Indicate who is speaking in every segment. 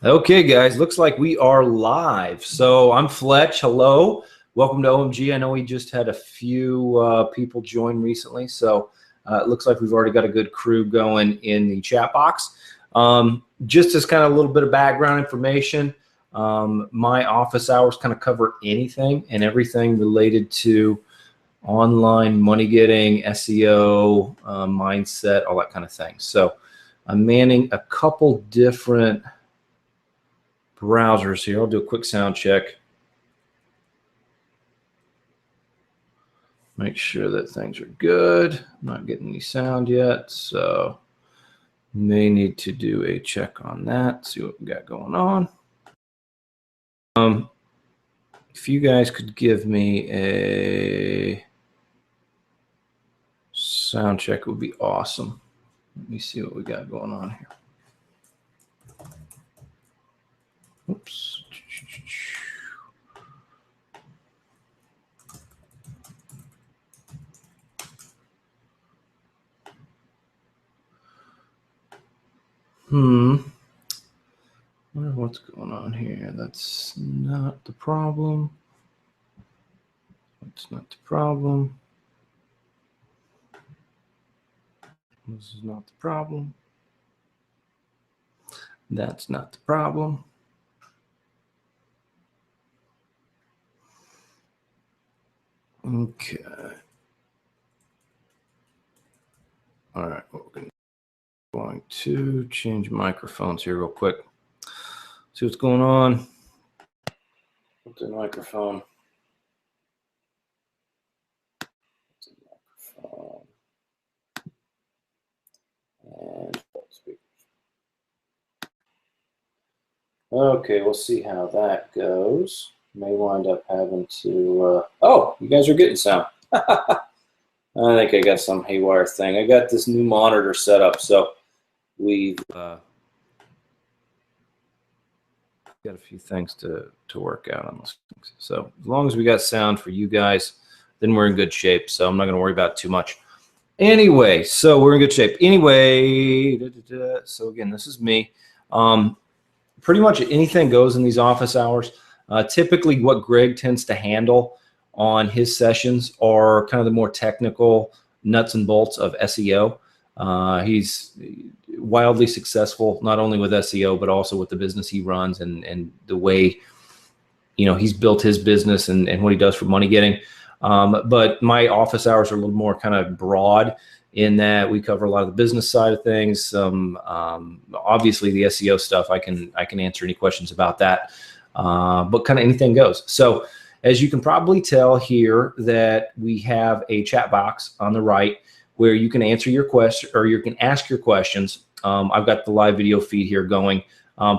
Speaker 1: Okay, guys, looks like we are live. So I'm Fletch. Hello. Welcome to OMG. I know we just had a few people join recently, so it looks like we've already got a good crew going in the chat box. Just as kind of a little bit of background information, my office hours kind of cover anything and everything related to online money getting, SEO, mindset, all that kind of thing. So I'm manning a couple different browsers here. I'll do a quick sound check. Make sure that things are good. I'm not getting any sound yet, so may need to do a check on that, see what we got going on. If you guys could give me a sound check, it would be awesome. Let me see what we got going on here. Oops. I wonder what's going on here. That's not the problem. That's not the problem. This is not the problem. That's not the problem. Okay. All right. We're going to change microphones here real quick. See what's going on with the microphone. And speakers. Okay, we'll see how that goes. May wind up having to. Oh, you guys are getting sound. I think I got some haywire thing. I got this new monitor set up, so we've got a few things to work out on those things. So as long as we got sound for you guys, then we're in good shape. So I'm not going to worry about it too much. Anyway, so we're in good shape. Anyway, so again, this is me. Pretty much anything goes in these office hours. Typically what Greg tends to handle on his sessions are kind of the more technical nuts and bolts of SEO. He's wildly successful, not only with SEO, but also with the business he runs and the way, you know, he's built his business and what he does for money getting. But my office hours are a little more kind of broad in that we cover a lot of the business side of things. Obviously the SEO stuff, I can answer any questions about that, but kind of anything goes. So as you can probably tell here that we have a chat box on the right where you can answer your question or you can ask your questions. I've got the live video feed here going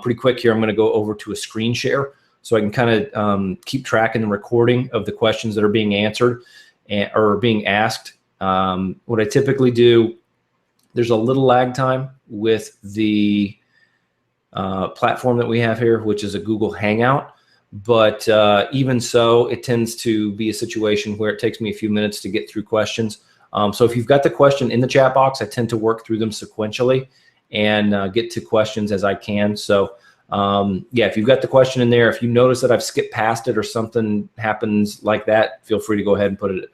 Speaker 1: pretty quick here. I'm going to go over to a screen share so I can kind of keep track in the recording of the questions that are being answered or being asked. What I typically do, there's a little lag time with the platform that we have here, which is a Google Hangout. But even so, it tends to be a situation where it takes me a few minutes to get through questions. So if you've got the question in the chat box, I tend to work through them sequentially and get to questions as I can. So yeah, if you've got the question in there, if you notice that I've skipped past it or something happens like that, feel free to go ahead and put it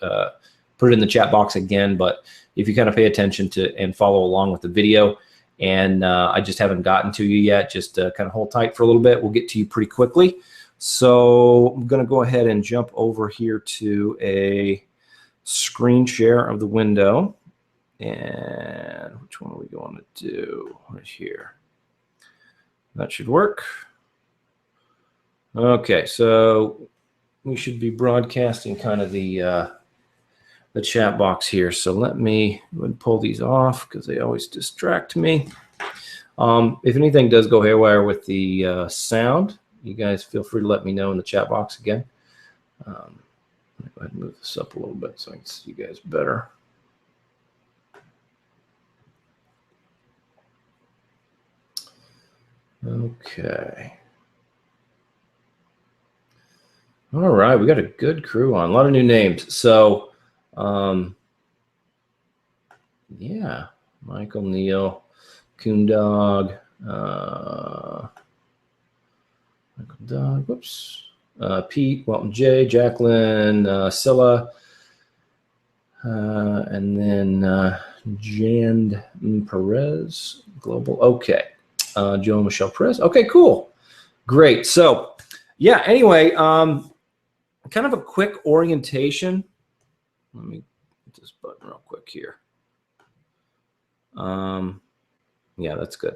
Speaker 1: in the chat box again. But if you kind of pay attention to and follow along with the video and I just haven't gotten to you yet, just kind of hold tight for a little bit. We'll get to you pretty quickly. So I'm going to go ahead and jump over here to a screen share of the window. And which one are we going to do right here? That should work. Okay, so we should be broadcasting kind of the chat box here. So let me go ahead and pull these off because they always distract me. If anything does go haywire with the sound, you guys feel free to let me know in the chat box again. Let me go ahead and move this up a little bit so I can see you guys better. Okay. All right, we got a good crew on, a lot of new names. So, yeah, Michael, Neil, Coondog, Whoops. Pete, Welton J, Jacqueline, Scylla, and then Jan Perez, Global. Okay. Joe Michelle Perez. Okay, cool. Great. So, yeah, anyway, kind of a quick orientation. Let me hit this button real quick here. Yeah, that's good.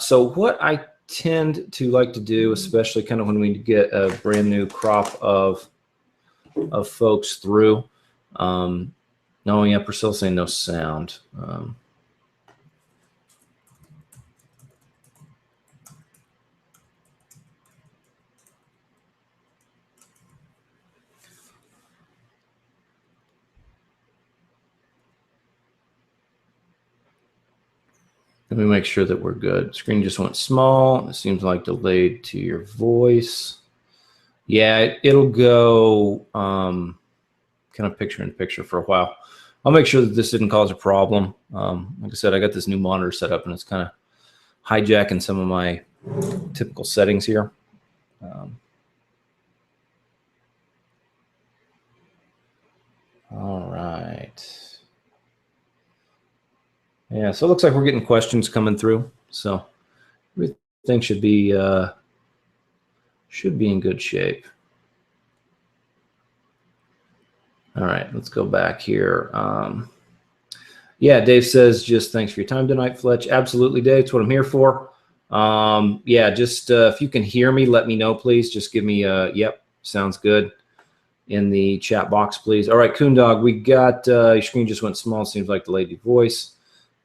Speaker 1: So what I tend to like to do, especially kind of when we get a brand new crop of folks through, oh yeah, Priscilla's saying no sound. Let me make sure that we're good. Screen just went small. It seems like delayed to your voice. Yeah, it'll go kind of picture in picture for a while. I'll make sure that this didn't cause a problem. Like I said, I got this new monitor set up and it's kind of hijacking some of my typical settings here. All right. Yeah, so it looks like we're getting questions coming through. So everything should be in good shape. All right, let's go back here. Yeah, Dave says, just thanks for your time tonight, Fletch. Absolutely, Dave. It's what I'm here for. Yeah, just if you can hear me, let me know, please. Just give me a yep, sounds good in the chat box, please. All right, Coondog, we got your screen just went small. Seems like the lady voice.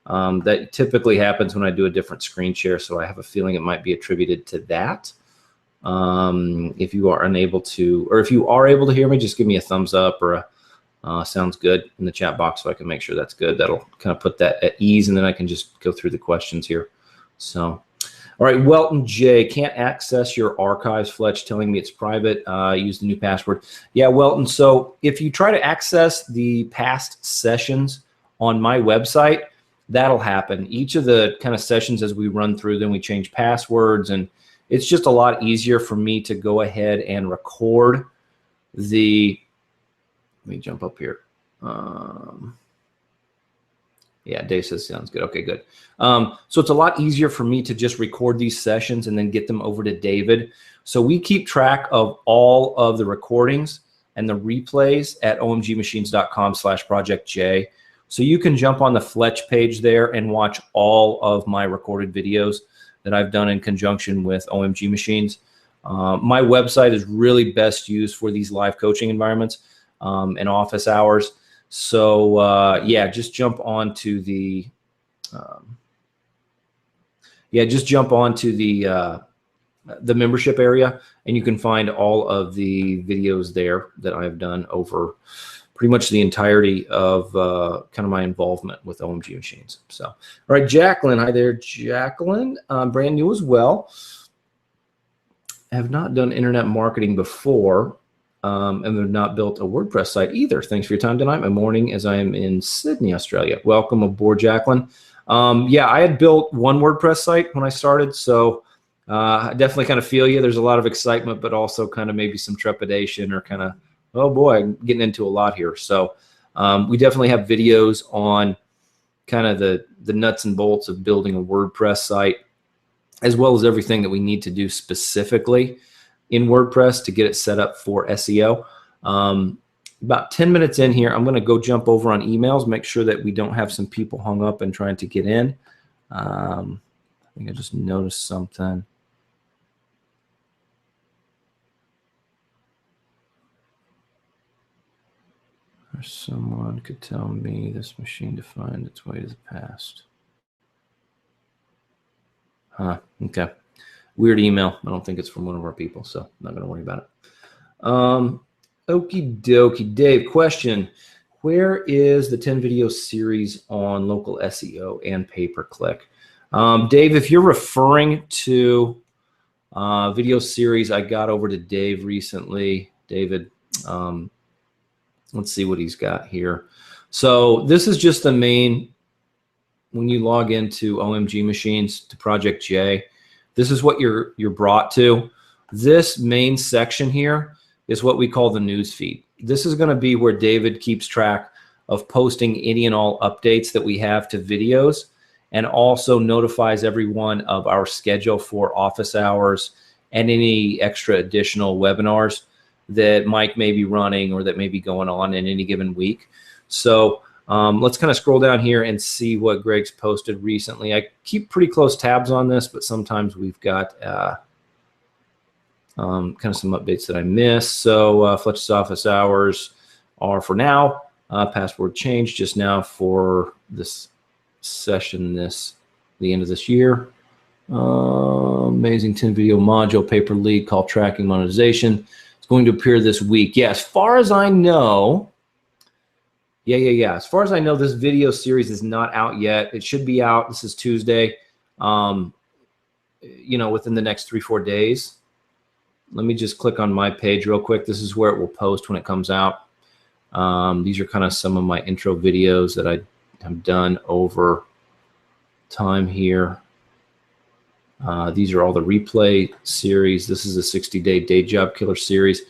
Speaker 1: That typically happens when I do a different screen share, so I have a feeling it might be attributed to that. If you are unable to, or if you are able to hear me, just give me a thumbs up or a sounds good in the chat box so I can make sure that's good. That'll kind of put that at ease, and then I can just go through the questions here. So, all right, Welton J, can't access your archives, Fletch, telling me it's private. Use the new password. Yeah, Welton, so if you try to access the past sessions on my website, that'll happen. Each of the kind of sessions as we run through them, we change passwords, and it's just a lot easier for me to go ahead and record the, let me jump up here. Yeah, Dave says sounds good. Okay, good. So it's a lot easier for me to just record these sessions and then get them over to David. So we keep track of all of the recordings and the replays at omgmachines.com/projectj. So you can jump on the Fletch page there and watch all of my recorded videos that I've done in conjunction with OMG Machines. My website is really best used for these live coaching environments and office hours. So yeah, just jump onto the the membership area, and you can find all of the videos there that I've done over pretty much the entirety of kind of my involvement with OMG Machines. So, all right, Jacqueline. Hi there, Jacqueline. Brand new as well. I have not done internet marketing before and have not built a WordPress site either. Thanks for your time tonight. My morning as I am in Sydney, Australia. Welcome aboard, Jacqueline. Yeah, I had built one WordPress site when I started, so I definitely kind of feel you. There's a lot of excitement, but also kind of maybe some trepidation or kind of, oh boy, I'm getting into a lot here. So we definitely have videos on kind of the nuts and bolts of building a WordPress site, as well as everything that we need to do specifically in WordPress to get it set up for SEO. About 10 minutes in here, I'm going to go jump over on emails, make sure that we don't have some people hung up and trying to get in. I think I just noticed something. Or someone could tell me this machine to find its way to the past. Huh, okay. Weird email. I don't think it's from one of our people, so I'm not going to worry about it. Okie dokie. Dave, question. Where is the 10 video series on local SEO and pay-per-click? Dave, if you're referring to video series I got over to Dave recently, David, let's see what he's got here. So this is just the main, when you log into OMG Machines to Project J, this is what you're brought to. This main section here is what we call the news feed. This is going to be where David keeps track of posting any and all updates that we have to videos, and also notifies everyone of our schedule for office hours and any extra additional webinars that Mike may be running or that may be going on in any given week. So let's kind of scroll down here and see what Greg's posted recently. I keep pretty close tabs on this, but sometimes we've got kind of some updates that I miss. So Fletch's office hours are for now. Password change just now for this session, the end of this year. Amazing 10 video module, paper lead, call tracking, monetization. It's going to appear this week. Yeah, as far as I know, yeah. As far as I know, this video series is not out yet. It should be out. This is Tuesday. You know, within the next 3-4 days. Let me just click on my page real quick. This is where it will post when it comes out. These are kind of some of my intro videos that I have done over time here. These are all the replay series. This is a 60-day day job killer series.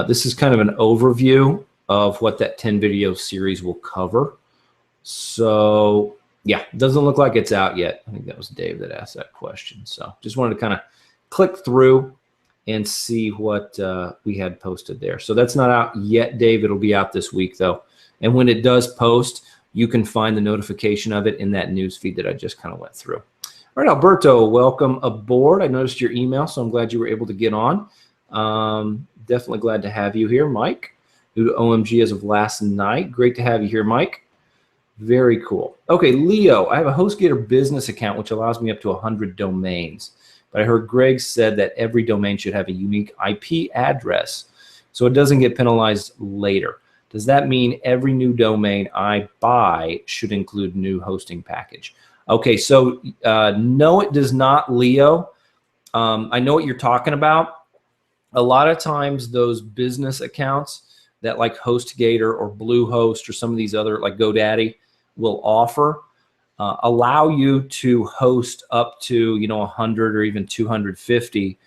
Speaker 1: This is kind of an overview of what that 10 video series will cover. So yeah, it doesn't look like it's out yet. I think that was Dave that asked that question. So just wanted to kind of click through and see what we had posted there. So that's not out yet, Dave. It'll be out this week though. And when it does post, you can find the notification of it in that news feed that I just kind of went through. All right, Alberto, welcome aboard. I noticed your email, so I'm glad you were able to get on. Definitely glad to have you here, Mike, who OMG as of last night. Great to have you here, Mike. Very cool. Okay, Leo, I have a HostGator business account, which allows me up to 100 domains. But I heard Greg said that every domain should have a unique IP address so it doesn't get penalized later. Does that mean every new domain I buy should include new hosting package? Okay, so no, it does not, Leo. I know what you're talking about. A lot of times those business accounts that like HostGator or Bluehost or some of these other like GoDaddy will offer allow you to host up to 100 or even 250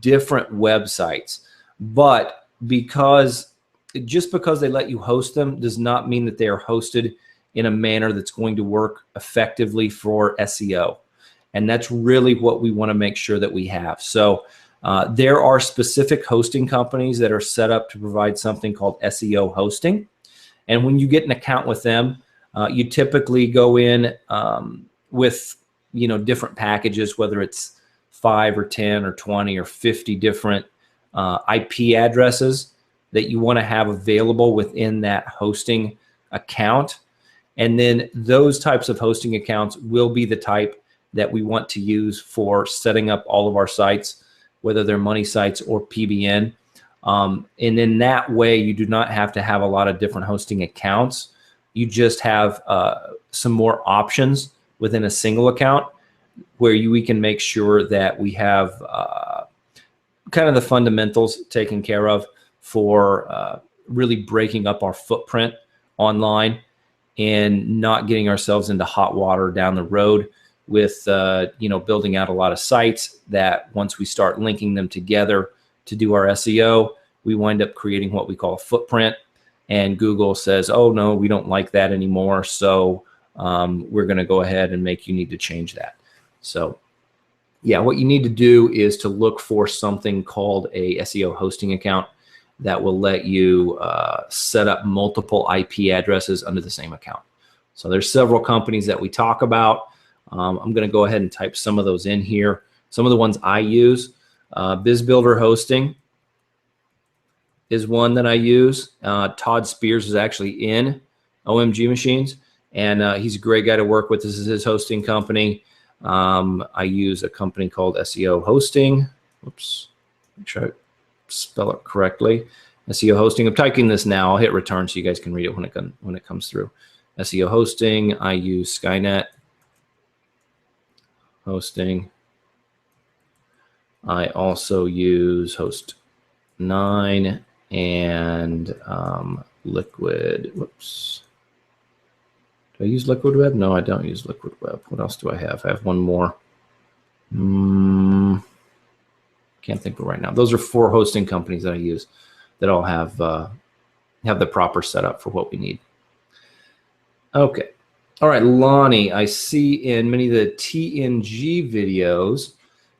Speaker 1: different websites. But just because they let you host them does not mean that they are hosted in a manner that's going to work effectively for SEO. And that's really what we want to make sure that we have. So there are specific hosting companies that are set up to provide something called SEO hosting. And when you get an account with them, you typically go in with different packages, whether it's 5 or 10 or 20 or 50 different IP addresses that you want to have available within that hosting account. And then those types of hosting accounts will be the type that we want to use for setting up all of our sites, whether they're money sites or PBN. And in that way, you do not have to have a lot of different hosting accounts. You just have some more options within a single account where we can make sure that we have kind of the fundamentals taken care of for really breaking up our footprint online and not getting ourselves into hot water down the road with building out a lot of sites that once we start linking them together to do our SEO, we wind up creating what we call a footprint. And Google says, oh, no, we don't like that anymore. So we're going to go ahead and make you need to change that. So yeah, what you need to do is to look for something called a SEO hosting account that will let you set up multiple IP addresses under the same account. So there's several companies that we talk about. I'm going to go ahead and type some of those in here. Some of the ones I use, BizBuilder Hosting is one that I use. Todd Spears is actually in OMG Machines, and he's a great guy to work with. This is his hosting company. I use a company called SEO Hosting. Oops, make sure I spell it correctly. SEO Hosting. I'm typing this now. I'll hit return so you guys can read it when it comes through. SEO Hosting. I use Skynet Hosting. I also use Host9 and Liquid. Whoops. Do I use Liquid Web? No, I don't use Liquid Web. What else do I have? I have one more. Can't think of it right now. Those are 4 hosting companies that I use that all have the proper setup for what we need. Okay. All right, Lonnie, I see in many of the TNG videos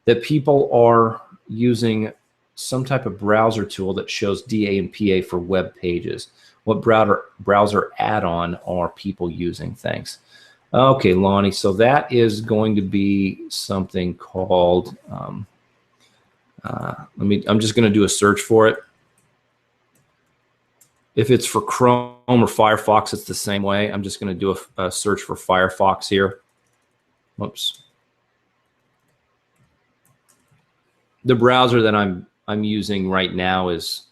Speaker 1: that people are using some type of browser tool that shows DA and PA for web pages. What browser add-on are people using? Thanks. Okay, Lonnie, so that is going to be something called, I'm just going to do a search for it. If it's for Chrome or Firefox, it's the same way. I'm just going to do a search for Firefox here. Whoops. The browser that I'm using right now is,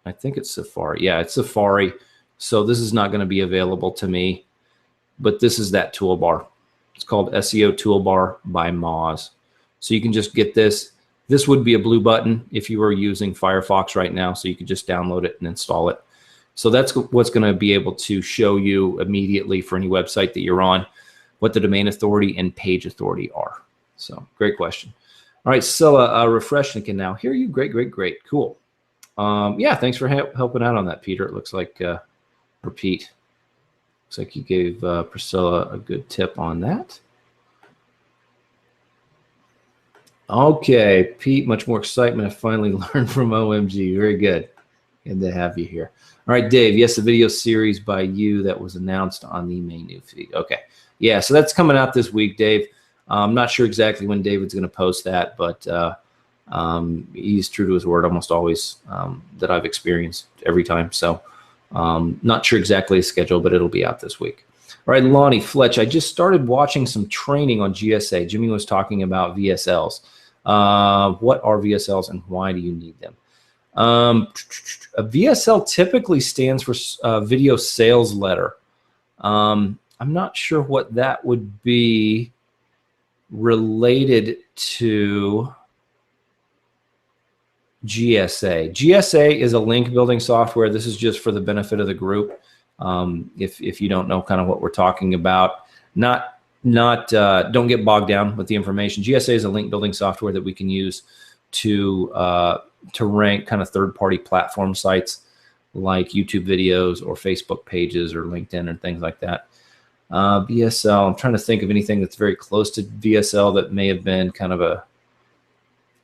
Speaker 1: I think it's Safari. Yeah, it's Safari. So this is not going to be available to me, but this is that toolbar. It's called SEO Toolbar by Moz. So you can just get this. This would be a blue button if you were using Firefox right now, so you could just download it and install it. So that's what's going to be able to show you immediately for any website that you're on what the domain authority and page authority are. So great question. All right, Scylla, refreshing can now hear you. Great, great, great. Cool. Yeah, thanks for helping out on that, Peter. It looks like, or Pete. Looks like you gave Priscilla a good tip on that. Okay, Pete, much more excitement. I finally learned from OMG. Very good. Good to have you here. All right, Dave. Yes, the video series by you that was announced on the main new feed. Okay. Yeah, so that's coming out this week, Dave. I'm not sure exactly when David's going to post that, but he's true to his word almost always that I've experienced every time. So not sure exactly the schedule, but it'll be out this week. All right, Lonnie Fletch, I just started watching some training on GSA. Jimmy was talking about VSLs. What are VSLs and why do you need them? A VSL typically stands for video sales letter. I'm not sure what that would be related to GSA. GSA is a link building software. This is just for the benefit of the group. If you don't know kind of what we're talking about, don't get bogged down with the information. GSA is a link building software that we can use to rank kind of third-party platform sites like YouTube videos or Facebook pages or LinkedIn and things like that. VSL, I'm trying to think of anything that's very close to VSL that may have been kind of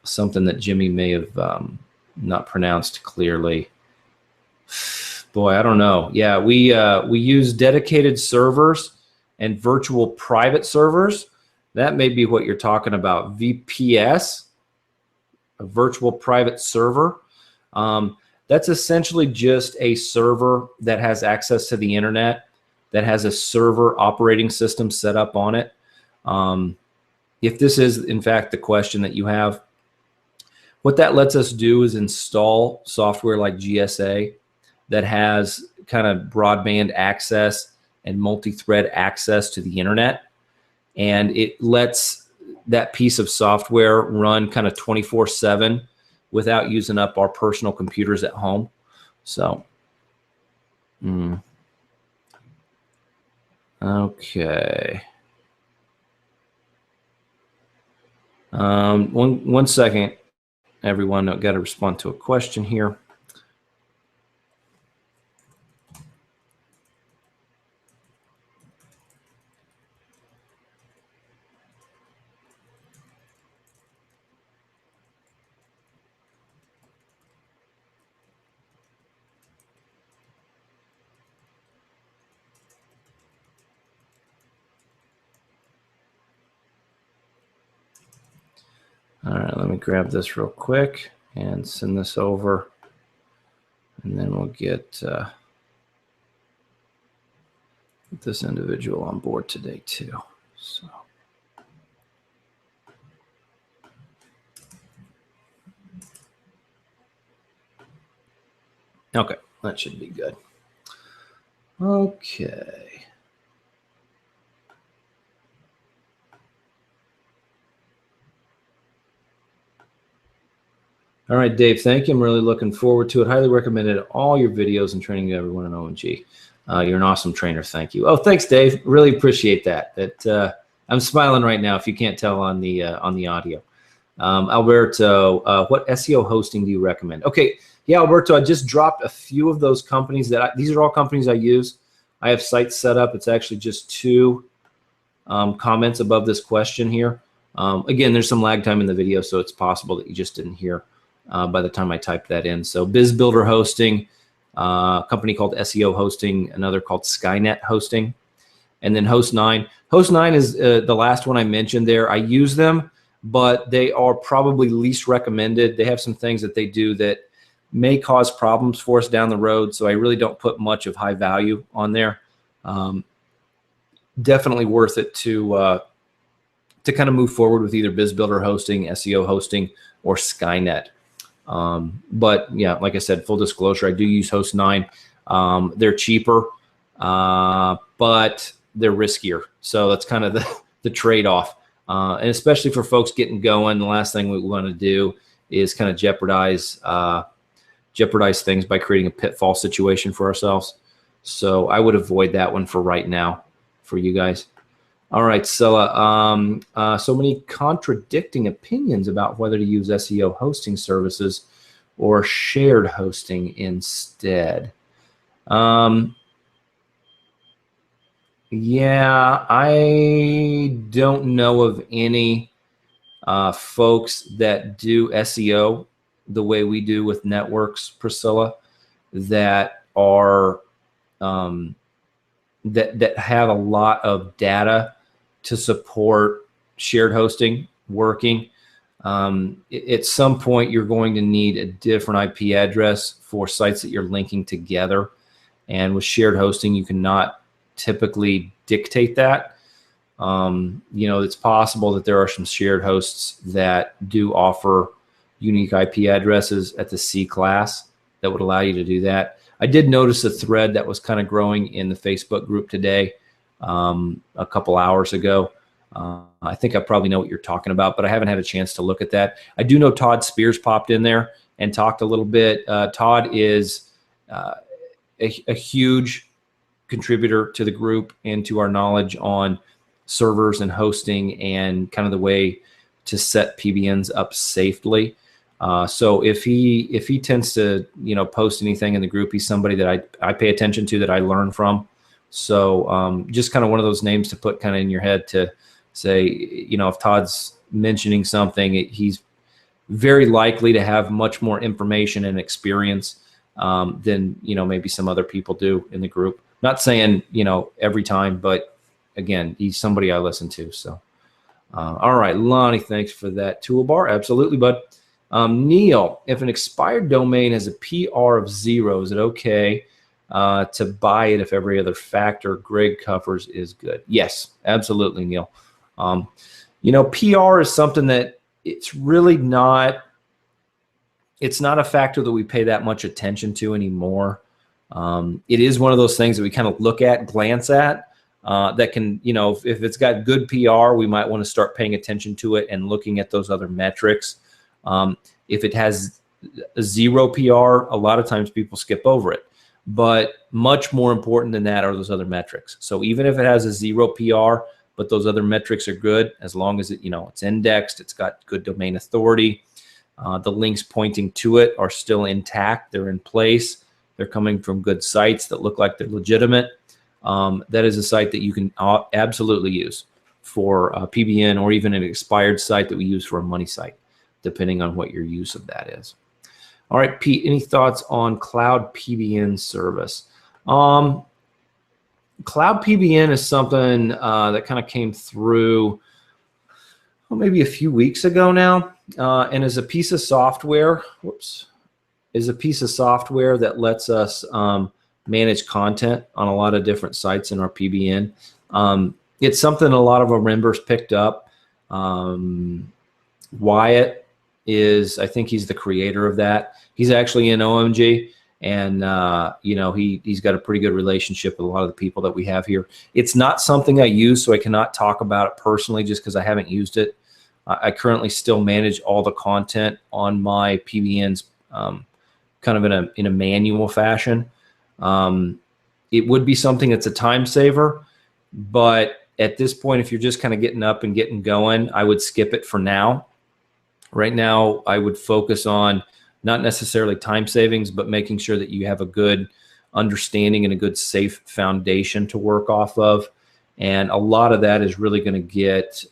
Speaker 1: something that Jimmy may have not pronounced clearly. Boy, I don't know. Yeah, we use dedicated servers and virtual private servers. That may be what you're talking about. VPS, a virtual private server. That's essentially just a server that has access to the internet, that has a server operating system set up on it. If this is, in fact, the question that you have, what that lets us do is install software like GSA that has kind of broadband access and multi-thread access to the internet. And it lets that piece of software run kind of 24/7 without using up our personal computers at home. So, okay. One second, everyone. I've got to respond to a question here. All right, let me grab this real quick and send this over, and then we'll get this individual on board today too. So, okay, that should be good. Okay. All right, Dave, thank you. I'm really looking forward to it. Highly recommended all your videos and training to everyone in OMG. You're an awesome trainer. Thank you. Oh, thanks, Dave. Really appreciate that. I'm smiling right now if you can't tell on the audio. Alberto, what SEO hosting do you recommend? Okay, yeah, Alberto, I just dropped a few of those companies these are all companies I use. I have sites set up. It's actually just 2 comments above this question here. Again, there's some lag time in the video, so it's possible that you just didn't hear by the time I typed that in. So BizBuilder Hosting, a company called SEO Hosting, another called Skynet Hosting, and then Host9. Host9 is the last one I mentioned there. I use them, but they are probably least recommended. They have some things that they do that may cause problems for us down the road, so I really don't put much of high value on there. Definitely worth it to kind of move forward with either BizBuilder Hosting, SEO Hosting, or Skynet. But yeah, like I said, full disclosure, I do use Host9. They're cheaper, but they're riskier. So that's kind of the trade-off. And especially for folks getting going, the last thing we want to do is kind of jeopardize things by creating a pitfall situation for ourselves. So I would avoid that one for right now for you guys. All right, Scylla, so many contradicting opinions about whether to use SEO hosting services or shared hosting instead. Yeah, I don't know of any folks that do SEO the way we do with networks, Priscilla, that are that have a lot of data to support shared hosting working. At some point, you're going to need a different IP address for sites that you're linking together. And with shared hosting, you cannot typically dictate that. It's possible that there are some shared hosts that do offer unique IP addresses at the C class that would allow you to do that. I did notice a thread that was kind of growing in the Facebook group today, a couple hours ago. I think I probably know what you're talking about, but I haven't had a chance to look at that. I do know Todd Spears popped in there and talked a little bit. Todd is a huge contributor to the group and to our knowledge on servers and hosting and kind of the way to set PBNs up safely. So if he tends to post anything in the group, he's somebody that I pay attention to, that I learn from. So just kind of one of those names to put kind of in your head to say, if Todd's mentioning something, he's very likely to have much more information and experience than maybe some other people do in the group. Not saying every time, but again, he's somebody I listen to. So all right, Lonnie, thanks for that toolbar. Absolutely, bud. Neil, if an expired domain has a PR of 0, is it okay to buy it if every other factor Greg covers is good? Yes, absolutely, Neil. PR is something that it's really not. It's not a factor that we pay that much attention to anymore. It is one of those things that we kind of look at, glance at, that can, if it's got good PR, we might want to start paying attention to it and looking at those other metrics. If it has a 0 PR, a lot of times people skip over it. But much more important than that are those other metrics. So even if it has a 0 PR, but those other metrics are good, as long as it's indexed, it's got good domain authority, the links pointing to it are still intact, they're in place, they're coming from good sites that look like they're legitimate. That is a site that you can absolutely use for PBN, or even an expired site that we use for a money site, depending on what your use of that is. All right, Pete, any thoughts on Cloud PBN service? Cloud PBN is something that kind of came through maybe a few weeks ago now, and is a piece of software. Is a piece of software that lets us manage content on a lot of different sites in our PBN. It's something a lot of our members picked up. Wyatt is, I think he's the creator of that. He's actually in OMG, and he's got a pretty good relationship with a lot of the people that we have here. It's not something I use, so I cannot talk about it personally just because I haven't used it. I currently still manage all the content on my PBNs kind of in a manual fashion. It would be something that's a time saver, but at this point, if you're just kind of getting up and getting going, I would skip it for now. Right now, I would focus on not necessarily time savings, but making sure that you have a good understanding and a good safe foundation to work off of. And a lot of that is really going to get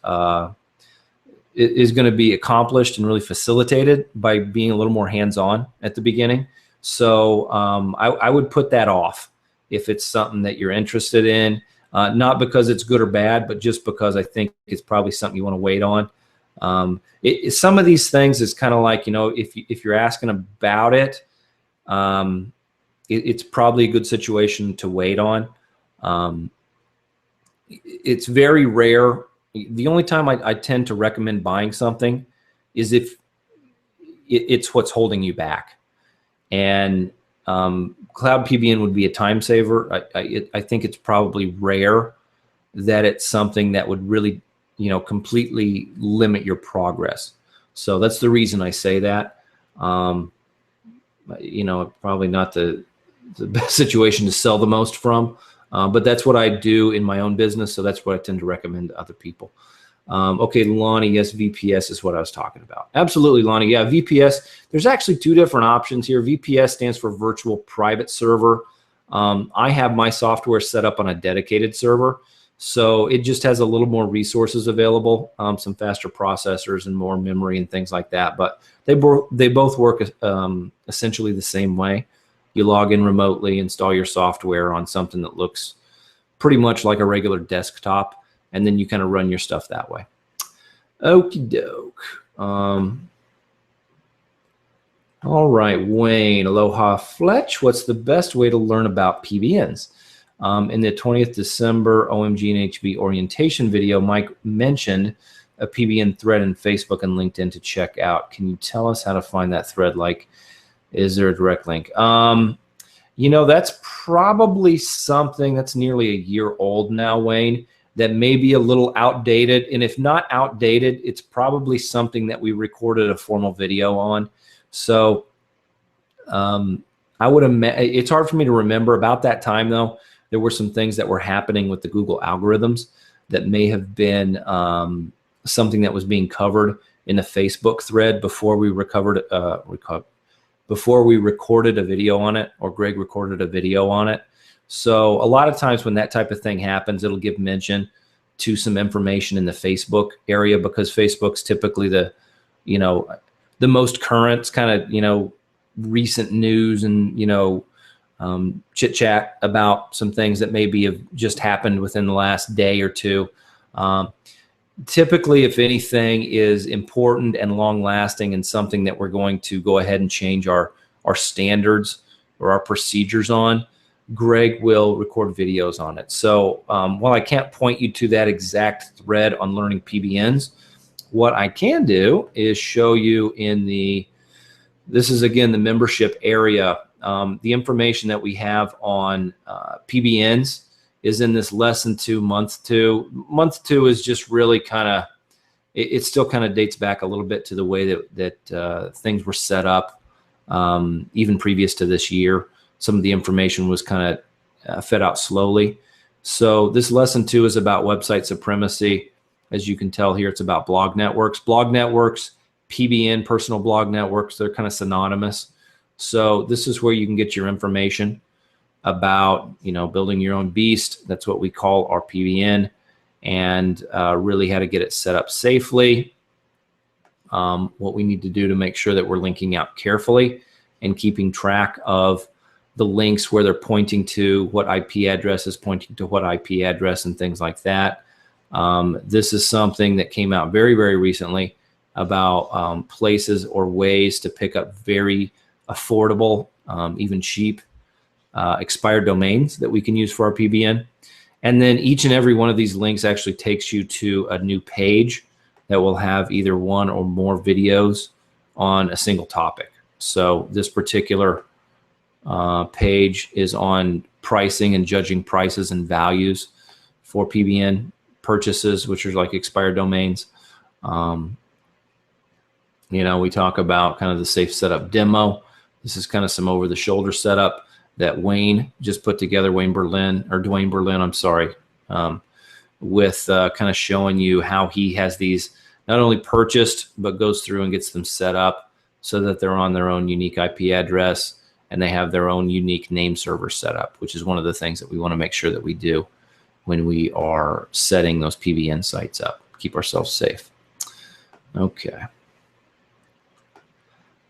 Speaker 1: is going to be accomplished and really facilitated by being a little more hands-on at the beginning. So I would put that off if it's something that you're interested in, not because it's good or bad, but just because I think it's probably something you want to wait on. Some of these things is kind of like, you know, if you're asking about it, it's probably a good situation to wait on. It's very rare. The only time I tend to recommend buying something is if it's what's holding you back. And Cloud PBN would be a time saver. I think it's probably rare that it's something that would really, you know, completely limit your progress. So that's the reason I say that. You know, probably not the best situation to sell the most from, but that's what I do in my own business. So that's what I tend to recommend to other people. Okay, Lonnie, yes, VPS is what I was talking about. Absolutely, Lonnie. Yeah, VPS. There's actually two different options here. VPS stands for Virtual Private Server. I have my software set up on a dedicated server, so it just has a little more resources available, some faster processors and more memory and things like that. But they both work essentially the same way. You log in remotely, install your software on something that looks pretty much like a regular desktop, and then you kind of run your stuff that way. Okie doke. All right, Wayne, aloha Fletch. What's the best way to learn about PBNs? In the 20th December OMG and HB orientation video, Mike mentioned a PBN thread in Facebook and LinkedIn to check out. Can you tell us how to find that thread? Like, is there a direct link? You know, that's probably something that's nearly a year old now, Wayne, that may be a little outdated. And if not outdated, it's probably something that we recorded a formal video on. So I would imagine it's hard for me to remember. About that time, though, there were some things that were happening with the Google algorithms that may have been something that was being covered in the Facebook thread before we before we recorded a video on it, or Greg recorded a video on it. So a lot of times when that type of thing happens, it'll give mention to some information in the Facebook area, because Facebook's typically the, you know, the most current kind of, you know, recent news and, you know, chit chat about some things that maybe have just happened within the last day or two. Typically, if anything is important and long lasting and something that we're going to go ahead and change our standards or our procedures on, Greg will record videos on it. So while I can't point you to that exact thread on learning PBNs, what I can do is show you in this is again the membership area. The information that we have on PBNs is in this lesson 2, month 2. Month 2 is just really kind of, it still kind of dates back a little bit to the way that things were set up even previous to this year. Some of the information was kind of fed out slowly. So this lesson 2 is about website supremacy. As you can tell here, it's about blog networks. Blog networks, PBN, personal blog networks, they're kind of synonymous. So this is where you can get your information about, you know, building your own beast. That's what we call our PBN, and really how to get it set up safely. What we need to do to make sure that we're linking out carefully and keeping track of the links where they're pointing to, what IP address is pointing to what IP address, and things like that. This is something that came out very, very recently about places or ways to pick up very affordable, even cheap expired domains that we can use for our PBN. And then each and every one of these links actually takes you to a new page that will have either one or more videos on a single topic. So this particular page is on pricing and judging prices and values for PBN purchases, which are like expired domains. You know, we talk about kind of the safe setup demo. This is kind of some over the shoulder setup that Wayne just put together, Dwayne Berlin, I'm sorry, with kind of showing you how he has these not only purchased, but goes through and gets them set up so that they're on their own unique IP address and they have their own unique name server set up, which is one of the things that we want to make sure that we do when we are setting those PBN sites up, keep ourselves safe. Okay.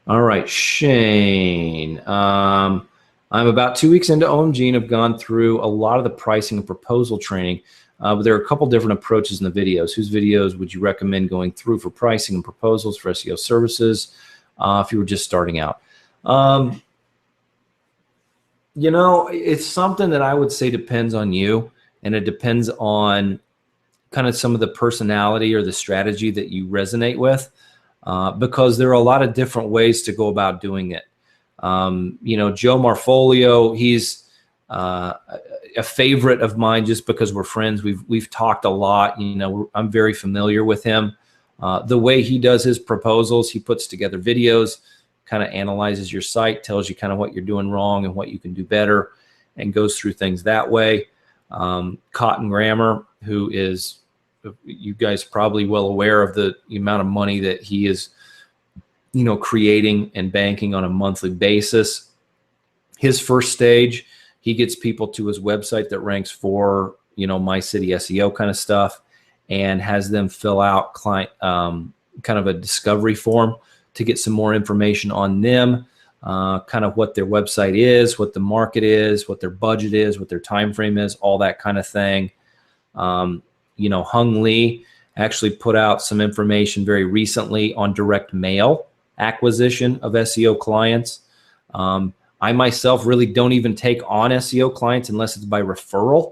Speaker 1: All right, Shane. I'm about 2 weeks into OMG and have gone through a lot of the pricing and proposal training, but there are a couple different approaches in the videos. Whose videos would you recommend going through for pricing and proposals for SEO services if you were just starting out? You know, it's something that I would say depends on you, and it depends on kind of some of the personality or the strategy that you resonate with, because there are a lot of different ways to go about doing it. You know, Joe Marfolio, he's a favorite of mine just because we're friends. We've talked a lot. You know, I'm very familiar with him. The way he does his proposals, he puts together videos, kind of analyzes your site, tells you kind of what you're doing wrong and what you can do better, and goes through things that way. Cotton Grammar, who is, you guys probably well aware of the amount of money that he is, you know, creating and banking on a monthly basis. His first stage, he gets people to his website that ranks for, you know, My City SEO kind of stuff, and has them fill out client kind of a discovery form to get some more information on them, kind of what their website is, what the market is, what their budget is, what their time frame is, all that kind of thing. You know, Hung Lee actually put out some information very recently on direct mail acquisition of SEO clients. I myself really don't even take on SEO clients unless it's by referral,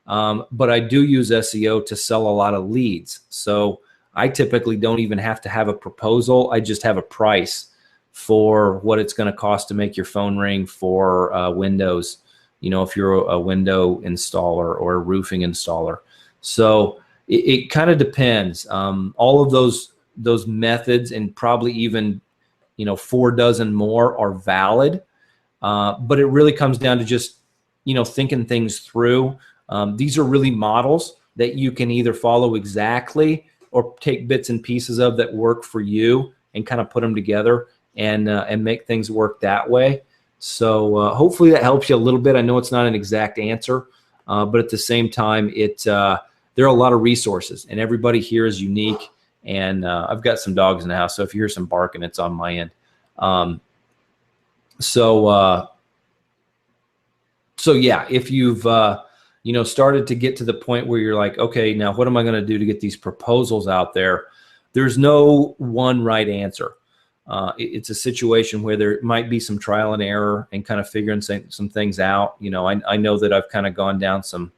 Speaker 1: but I do use SEO to sell a lot of leads. So I typically don't even have to have a proposal. I just have a price for what it's going to cost to make your phone ring for Windows, you know, if you're a window installer or a roofing installer. So it kind of depends. All of those methods, and probably even, you know, 4 dozen more, are valid. But it really comes down to just, you know, thinking things through. These are really models that you can either follow exactly or take bits and pieces of that work for you and kind of put them together and make things work that way. So hopefully that helps you a little bit. I know it's not an exact answer, but at the same time, there are a lot of resources, and everybody here is unique. And I've got some dogs in the house, so if you hear some barking, it's on my end. So yeah, if you've you know, started to get to the point where you're like, okay, now what am I going to do to get these proposals out there? There's no one right answer. It's a situation where there might be some trial and error and kind of figuring some things out. You know, I know that I've kind of gone down some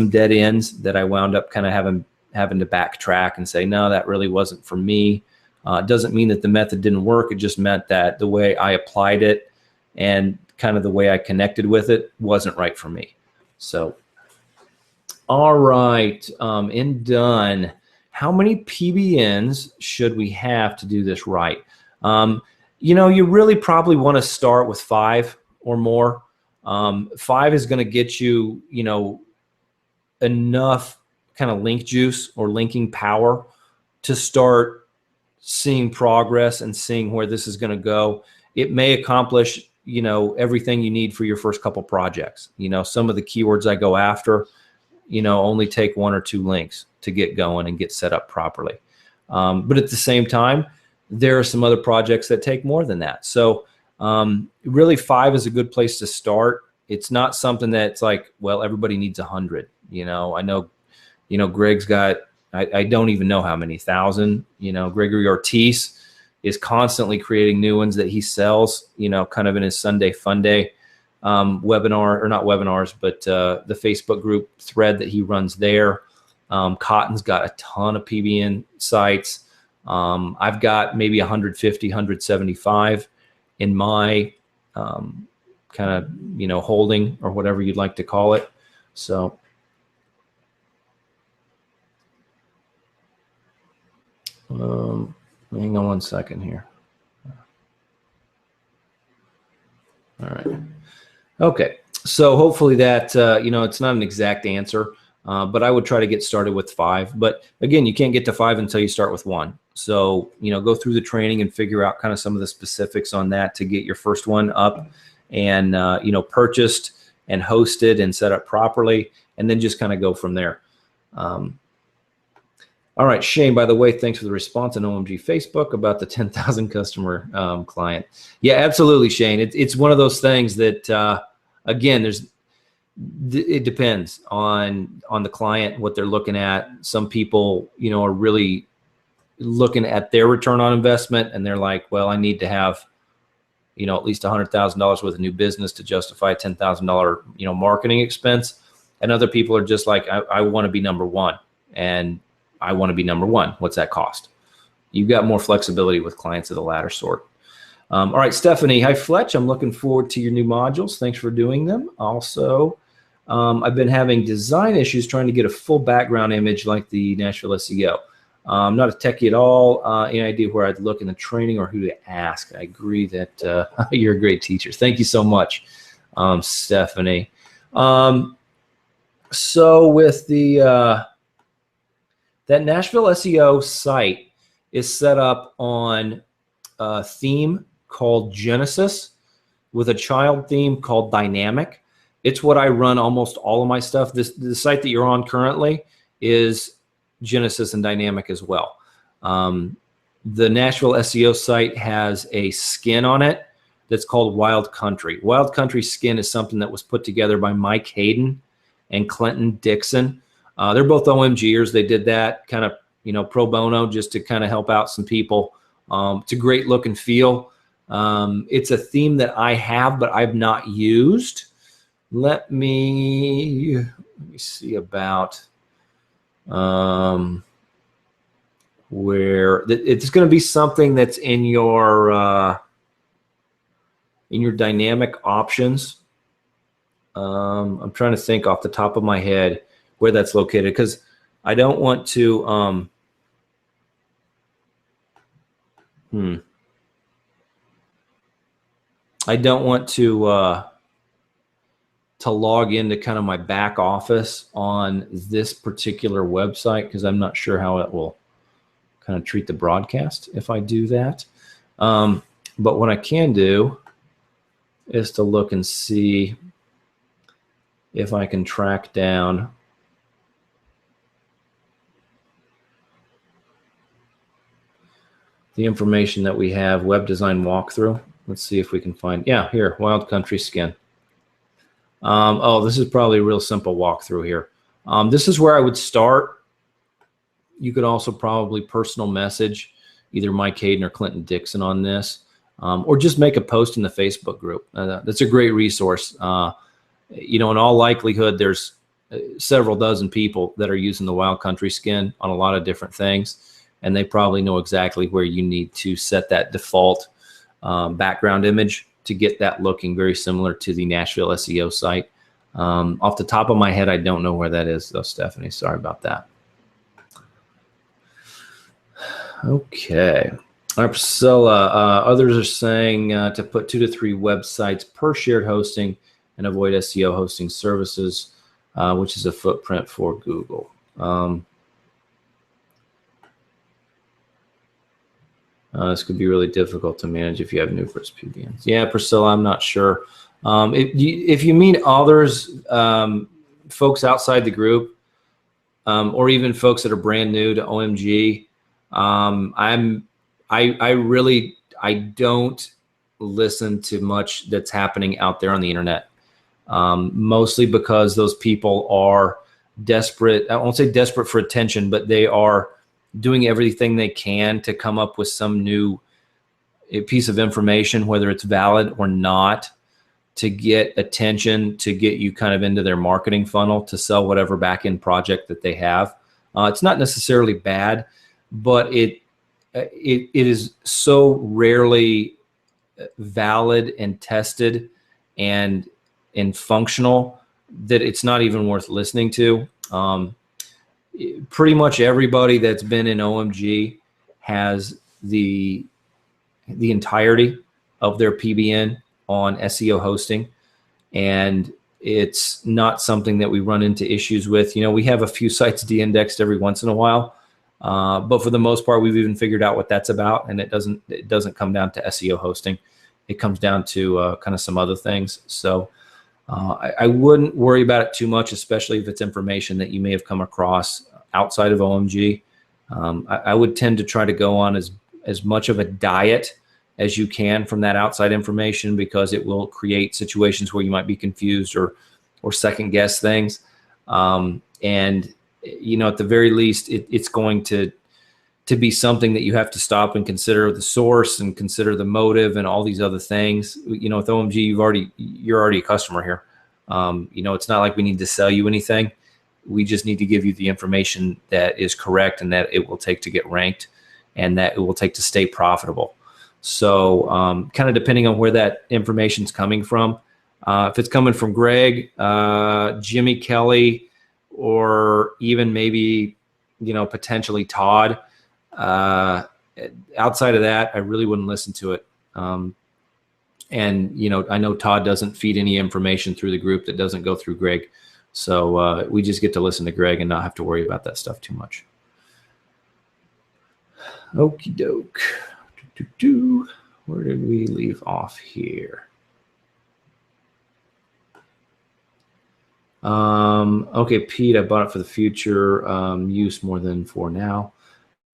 Speaker 1: dead ends that I wound up kind of having to backtrack and say, no, that really wasn't for me. It doesn't mean that the method didn't work. It just meant that the way I applied it and kind of the way I connected with it wasn't right for me. So, all right, and done. How many PBNs should we have to do this right? You know, you really probably want to start with 5 or more. 5 is going to get you, you know, enough kind of link juice or linking power to start seeing progress and seeing where this is going to go. It may accomplish, you know, everything you need for your first couple projects. You know, some of the keywords I go after, you know, only take 1 or 2 links to get going and get set up properly. But at the same time, there are some other projects that take more than that. So really 5 is a good place to start. It's not something that's like, well, everybody needs 100. You know, I know, you know, Greg's got, I don't even know how many thousand, you know, Gregory Ortiz is constantly creating new ones that he sells, you know, kind of in his Sunday Fun Day webinar, or not webinars, but the Facebook group thread that he runs there. Cotton's got a ton of PBN sites. I've got maybe 150, 175 in my kind of, you know, holding, or whatever you'd like to call it. So hang on 1 second here. All right. Okay. So hopefully that, you know, it's not an exact answer, but I would try to get started with 5. But again, you can't get to 5 until you start with 1. So, go through the training and figure out kind of some of the specifics on that to get your first one up and, purchased and hosted and set up properly, and then just kind of go from there. All right, Shane, by the way, thanks for the response on OMG Facebook about the 10,000 customer client. Yeah, absolutely, Shane. It's one of those things that, again, it depends on the client, what they're looking at. Some people, are really looking at their return on investment, and they're like, well, I need to have, at least $100,000 worth of new business to justify a $10,000, marketing expense. And other people are just like, I want to be number one, and I want to be number one. What's that cost? You've got more flexibility with clients of the latter sort. All right, Stephanie. Hi, Fletch. I'm looking forward to your new modules. Thanks for doing them. Also, I've been having design issues trying to get a full background image like the Nashville SEO. I'm not a techie at all. Any idea where I'd look in the training or who to ask? I agree that you're a great teacher. Thank you so much, Stephanie. So with the that Nashville SEO site is set up on a theme called Genesis with a child theme called Dynamic. It's what I run almost all of my stuff. The site that you're on currently is Genesis and Dynamic as well. The Nashville SEO site has a skin on it that's called Wild Country. Wild Country skin is something that was put together by Mike Hayden and Clinton Dixon. They're both OMGers. They did that kind of, pro bono, just to kind of help out some people. It's a great look and feel. It's a theme that I have, but I've not used. Let me see about where it's going to be something that's in your dynamic options. I'm trying to think off the top of my head where that's located, because I don't want to I don't want to log into kind of my back office on this particular website, because I'm not sure how it will kind of treat the broadcast if I do that. But what I can do is to look and see if I can track down the information that we have, web design walkthrough. Let's see if we can find, yeah, here, Wild Country skin. Oh, this is probably a real simple walkthrough here. This is where I would start. You could also probably personal message either Mike Hayden or Clinton Dixon on this, or just make a post in the Facebook group. That's a great resource. In all likelihood, there's several dozen people that are using the Wild Country skin on a lot of different things, and they probably know exactly where you need to set that default background image to get that looking very similar to the Nashville SEO site. Off the top of my head, I don't know where that is, though, Stephanie. Sorry about that. Okay. All right, Priscilla. Others are saying to put 2 to 3 websites per shared hosting and avoid SEO hosting services, which is a footprint for Google. This could be really difficult to manage if you have numerous PBNs. Yeah, Priscilla, I'm not sure. If you mean others, folks outside the group, or even folks that are brand new to OMG, I don't listen to much that's happening out there on the internet. Mostly because those people are desperate. I won't say desperate for attention, but they are doing everything they can to come up with some new piece of information, whether it's valid or not, to get attention, to get you kind of into their marketing funnel to sell whatever back-end project that they have. It's not necessarily bad, but it is so rarely valid and tested and functional that it's not even worth listening to. Pretty much everybody that's been in OMG has the entirety of their PBN on SEO hosting, and it's not something that we run into issues with. You know, we have a few sites de-indexed every once in a while, but for the most part, we've even figured out what that's about, and it doesn't come down to SEO hosting. It comes down to kind of some other things. So I wouldn't worry about it too much, especially if it's information that you may have come across outside of OMG. I would tend to try to go on as much of a diet as you can from that outside information, because it will create situations where you might be confused or second guess things. And you know, at the very least, it's going to be something that you have to stop and consider the source and consider the motive and all these other things. You know, with OMG, you're already a customer here. You know, it's not like we need to sell you anything. We just need to give you the information that is correct and that it will take to get ranked and that it will take to stay profitable. So kind of depending on where that information is coming from, if it's coming from Greg, Jimmy Kelly, or even maybe, you know, potentially Todd, outside of that, I really wouldn't listen to it. And, you know, I know Todd doesn't feed any information through the group that doesn't go through Greg. So we just get to listen to Greg and not have to worry about that stuff too much. Okie doke. Where did we leave off here? Okay, Pete, I bought it for the future use more than for now.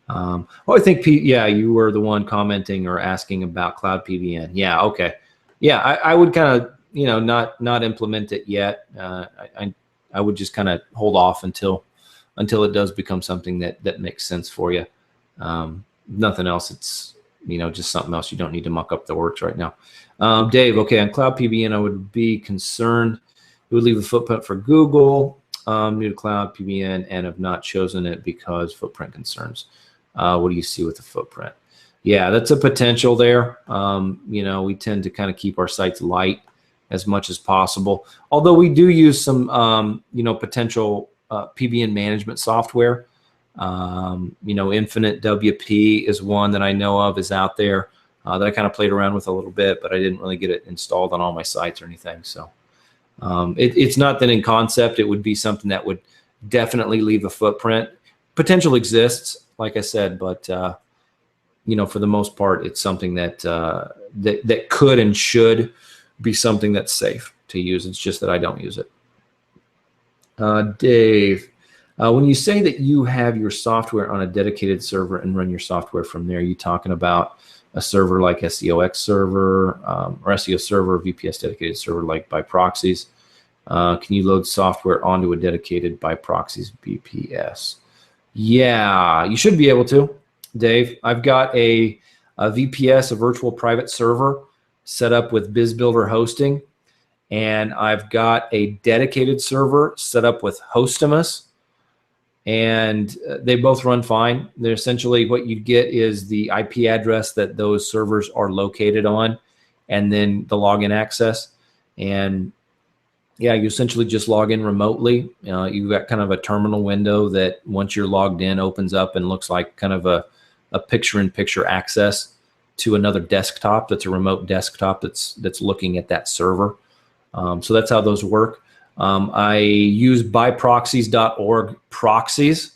Speaker 1: Oh, I think Pete, yeah, you were the one commenting or asking about Cloud PBN. Yeah, okay. Yeah, I would kind of, you know, not implement it yet. I would just kind of hold off until it does become something that makes sense for you. Nothing else. It's, you know, just something else. You don't need to muck up the works right now. Dave, okay, on Cloud PBN, I would be concerned. It would leave a footprint for Google, new to Cloud PBN, and have not chosen it because footprint concerns. What do you see with the footprint? Yeah, that's a potential there. You know, we tend to kind of keep our sites light as much as possible. Although we do use some, you know, potential PBN management software. You know, Infinite WP is one that I know of, is out there, that I kind of played around with a little bit, but I didn't really get it installed on all my sites or anything. So it's not that in concept it would be something that would definitely leave a footprint. Potential exists, like I said, but you know, for the most part, it's something that that could and should be something that's safe to use. It's just that I don't use it. Dave, when you say that you have your software on a dedicated server and run your software from there, are you talking about a server like SEOX server or SEO server, VPS dedicated server like by proxies? Can you load software onto a dedicated by proxies VPS? Yeah, you should be able to, Dave. I've got a VPS, a virtual private server, set up with BizBuilder hosting, and I've got a dedicated server set up with Hostimus, and they both run fine. They're essentially, what you get is the IP address that those servers are located on, and then the login access. And yeah, you essentially just log in remotely. You've got kind of a terminal window that once you're logged in opens up and looks like kind of a picture-in-picture access to another desktop that's a remote desktop that's looking at that server. So that's how those work. I use byproxies.org proxies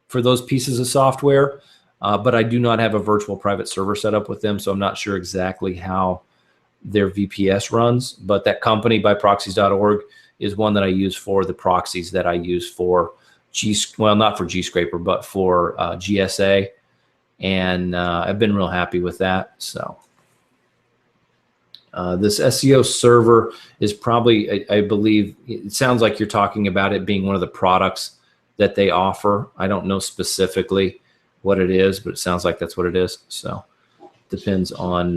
Speaker 1: for those pieces of software, but I do not have a virtual private server set up with them, so I'm not sure exactly how their VPS runs. But that company, byproxies.org, is one that I use for the proxies that I use for well, not for Gscraper, but for GSA, and I've been real happy with that. So this SEO server is probably, I believe, it sounds like you're talking about it being one of the products that they offer. I don't know specifically what it is, but it sounds like that's what it is. So depends on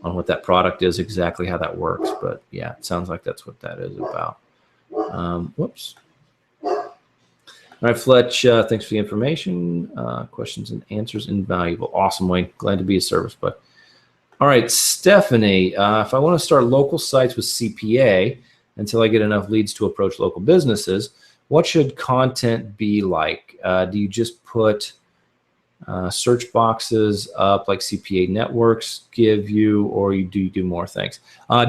Speaker 1: what that product is, exactly how that works. But yeah, it sounds like that's what that is about. Whoops. All right, Fletch, thanks for the information. Questions and answers invaluable. Awesome, Wayne. Glad to be of service, bud. All right, Stephanie, if I want to start local sites with CPA until I get enough leads to approach local businesses, what should content be like? Do you just put search boxes up like CPA networks give you, or do you do more things?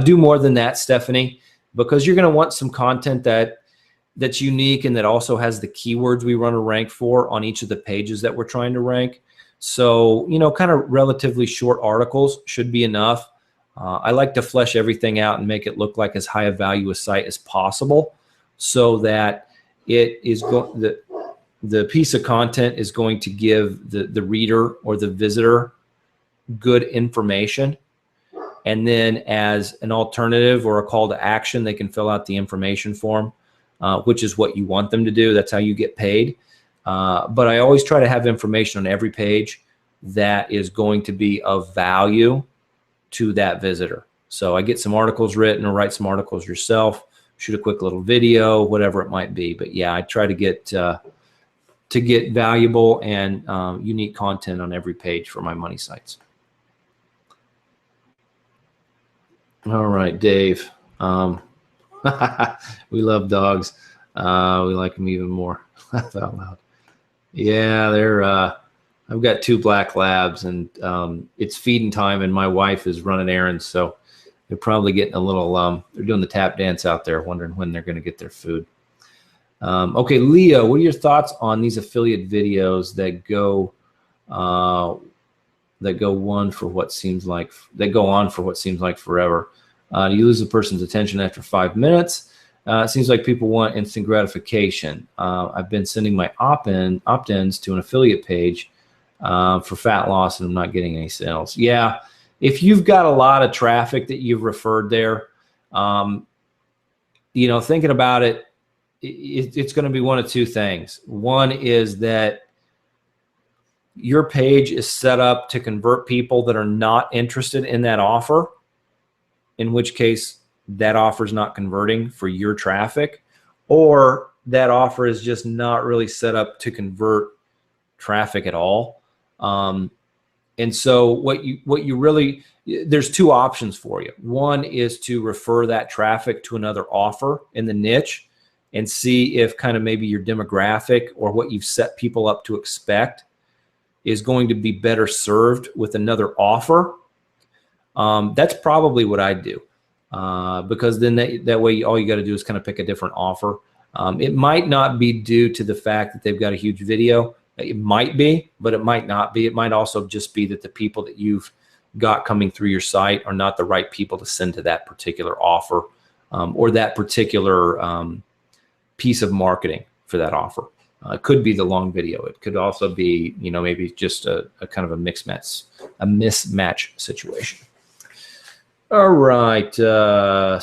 Speaker 1: Do more than that, Stephanie. because you're going to want some content that's unique and that also has the keywords we want to rank for on each of the pages that we're trying to rank. So, you know, kind of relatively short articles should be enough. I like to flesh everything out and make it look like as high a value a site as possible, so that it is the piece of content is going to give the reader or the visitor good information. And then as an alternative or a call to action, they can fill out the information form, which is what you want them to do. That's how you get paid. But I always try to have information on every page that is going to be of value to that visitor. So I get some articles written, or write some articles yourself, shoot a quick little video, whatever it might be. But yeah, I try to get valuable and unique content on every page for my money sites. All right, Dave. We love dogs. We like them even more. Laugh out loud. Yeah, they're. I've got 2 black labs, and it's feeding time, and my wife is running errands, so they're probably getting a little. They're doing the tap dance out there, wondering when they're going to get their food. Okay, Leo, what are your thoughts on these affiliate videos that go on for what seems like forever? Do you lose the person's attention after 5 minutes? It seems like people want instant gratification. I've been sending my opt-ins to an affiliate page for fat loss, and I'm not getting any sales. Yeah, if you've got a lot of traffic that you've referred there, you know, thinking about it, it's going to be one of 2 things. One is that your page is set up to convert people that are not interested in that offer, in which case that offer is not converting for your traffic, or that offer is just not really set up to convert traffic at all. And so what you really, there's 2 options for you. One is to refer that traffic to another offer in the niche and see if kind of maybe your demographic or what you've set people up to expect is going to be better served with another offer. That's probably what I'd do, because then that way all you got to do is kind of pick a different offer. It might not be due to the fact that they've got a huge video. It might be, but it might not be. It might also just be that the people that you've got coming through your site are not the right people to send to that particular offer, or that particular piece of marketing for that offer. It could be the long video. It could also be, you know, maybe just a kind of a mismatch situation. All right,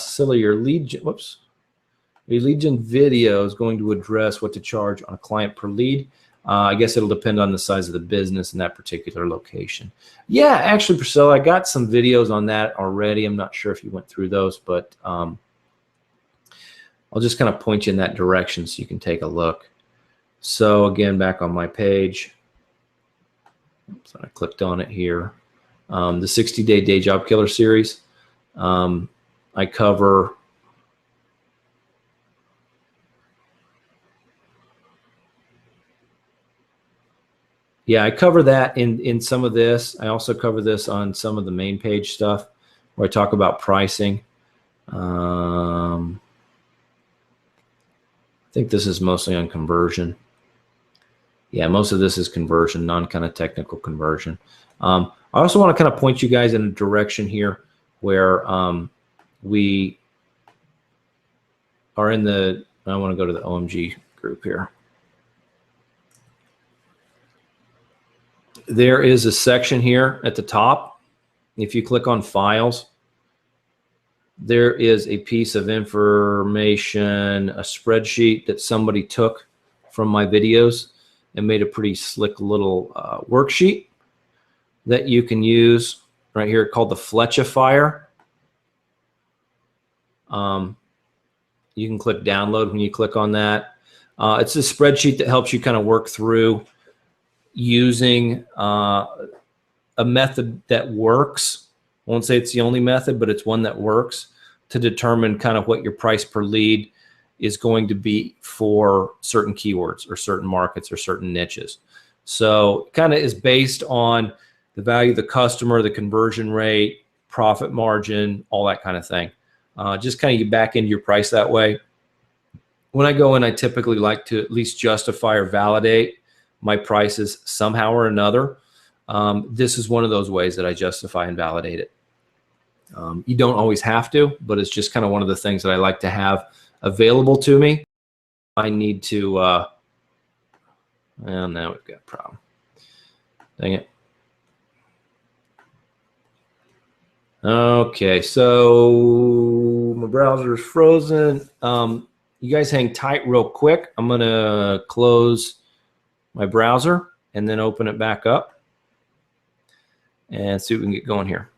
Speaker 1: Silly, your lead gen video is going to address what to charge on a client per lead. I guess it'll depend on the size of the business in that particular location. Yeah, actually, Priscilla, I got some videos on that already. I'm not sure if you went through those, but I'll just kind of point you in that direction so you can take a look. So again, back on my page, so I clicked on it here. The 60-day day job killer series. I cover I cover that in some of this. I also cover this on some of the main page stuff where I talk about pricing. I think this is mostly on conversion. Yeah, most of this is conversion, non-kind of technical conversion. I also want to kind of point you guys in a direction here where we are in the, I want to go to the OMG group here. There is a section here at the top. If you click on files, there is a piece of information, a spreadsheet that somebody took from my videos and made a pretty slick little worksheet that you can use right here called the Fl1Tch. You can click download when you click on that. It's a spreadsheet that helps you kind of work through using a method that works. I won't say it's the only method, but it's one that works to determine kind of what your price per lead is going to be for certain keywords or certain markets or certain niches. So kind of is based on the value of the customer, the conversion rate, profit margin, all that kind of thing. Just kind of get back into your price that way. When I go in, I typically like to at least justify or validate my prices somehow or another. This is one of those ways that I justify and validate it. You don't always have to, but it's just kind of one of the things that I like to have available to me. I need to, well, now we've got a problem. Dang it. Okay, so my browser is frozen. You guys hang tight real quick. I'm going to close my browser and then open it back up and see what we can get going here.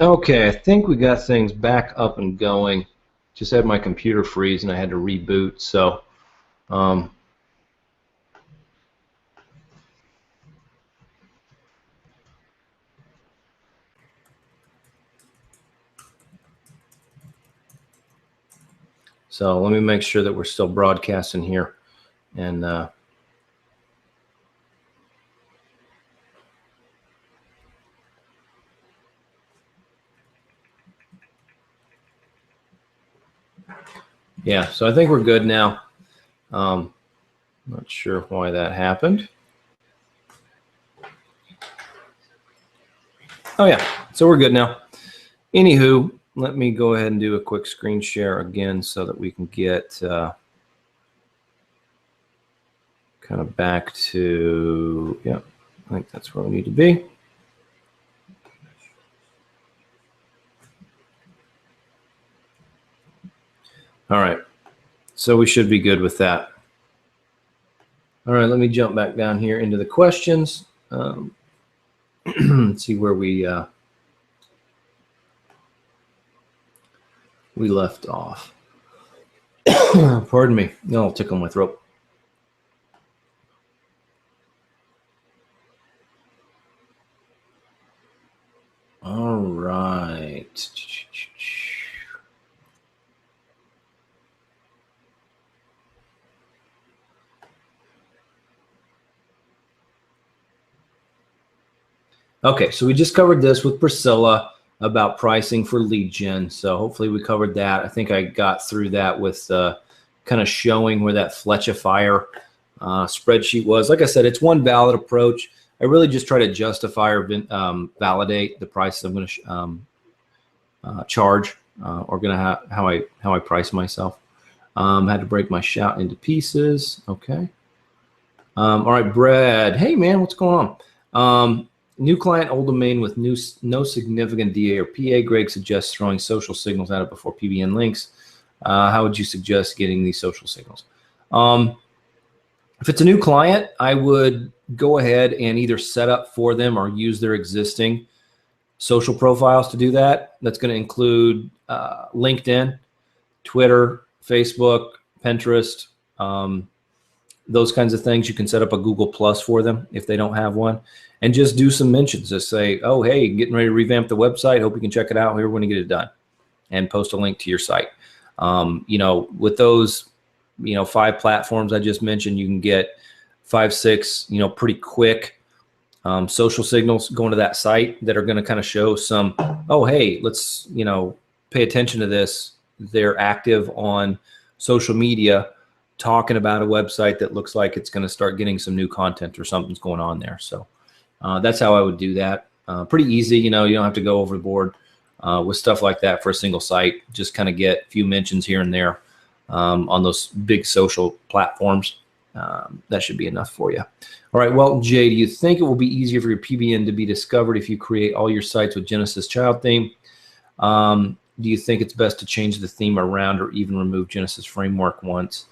Speaker 1: Okay, I think we got things back up and going. Just had my computer freeze and I had to reboot. So, so let me make sure that we're still broadcasting here. And yeah, so I think we're good now. Not sure why that happened. Oh yeah, so we're good now. Anywho, let me go ahead and do a quick screen share again so that we can get kind of back to, yeah, I think that's where we need to be. All right, so we should be good with that. All right, let me jump back down here into the questions. See where we left off. Pardon me, no, tickle my throat. All right. Okay, so we just covered this with Priscilla about pricing for lead gen. So hopefully we covered that. I think I got through that with kind of showing where that Fl1Tch spreadsheet was. Like I said, it's one valid approach. I really just try to justify or validate the price I'm going to charge or going to how I price myself. Had to break my shout into pieces. Okay. All right, Brad. Hey, man, what's going on? New client, old domain with no significant DA or PA. Greg suggests throwing social signals at it before PBN links. How would you suggest getting these social signals? If it's a new client, I would go ahead and either set up for them or use their existing social profiles to do that. That's going to include LinkedIn, Twitter, Facebook, Pinterest. those kinds of things. You can set up a Google Plus for them if they don't have one, and just do some mentions. Just say, oh, hey, getting ready to revamp the website. Hope you can check it out here when you get it done, and post a link to your site. You know, with those, you know, 5 platforms I just mentioned, you can get 5, 6, you know, pretty quick social signals going to that site that are going to kind of show some, oh, hey, let's, you know, pay attention to this. They're active on social media talking about a website that looks like it's going to start getting some new content or something's going on there. So that's how I would do that. Pretty easy. You know, you don't have to go overboard with stuff like that for a single site. Just kind of get a few mentions here and there on those big social platforms. That should be enough for you. All right. Well, Jay, do you think it will be easier for your PBN to be discovered if you create all your sites with Genesis child theme? Do you think it's best to change the theme around or even remove Genesis framework once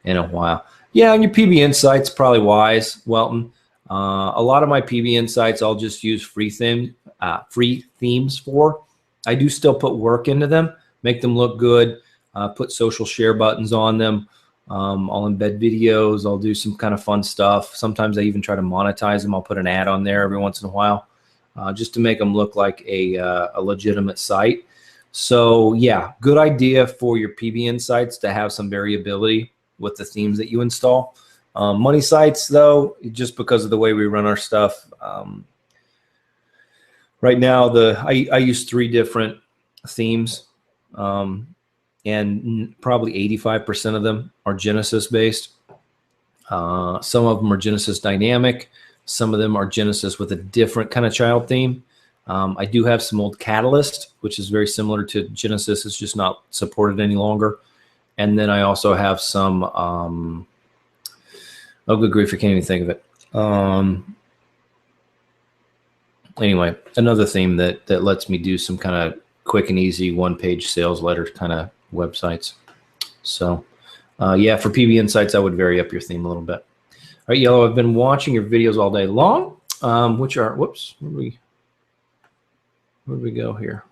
Speaker 1: in a while? Yeah, on your PBN sites, probably wise, Welton. A lot of my PBN sites I'll just use free themes for. I do still put work into them, make them look good, put social share buttons on them. I'll embed videos. I'll do some kind of fun stuff. Sometimes I even try to monetize them. I'll put an ad on there every once in a while just to make them look like a legitimate site. So yeah, good idea for your PBN sites to have some variability with the themes that you install. Money sites, though, just because of the way we run our stuff, right now I use 3 different themes, and probably 85% of them are Genesis based. Some of them are Genesis dynamic. Some of them are Genesis with a different kind of child theme. I do have some old Catalyst, which is very similar to Genesis. It's just not supported any longer. And then I also have some, oh, good grief, I can't even think of it. Anyway, another theme that lets me do some kind of quick and easy one-page sales letter kind of websites. So, yeah, for PBN sites, I would vary up your theme a little bit. All right, Yellow, I've been watching your videos all day long, which are, whoops, where'd we go here?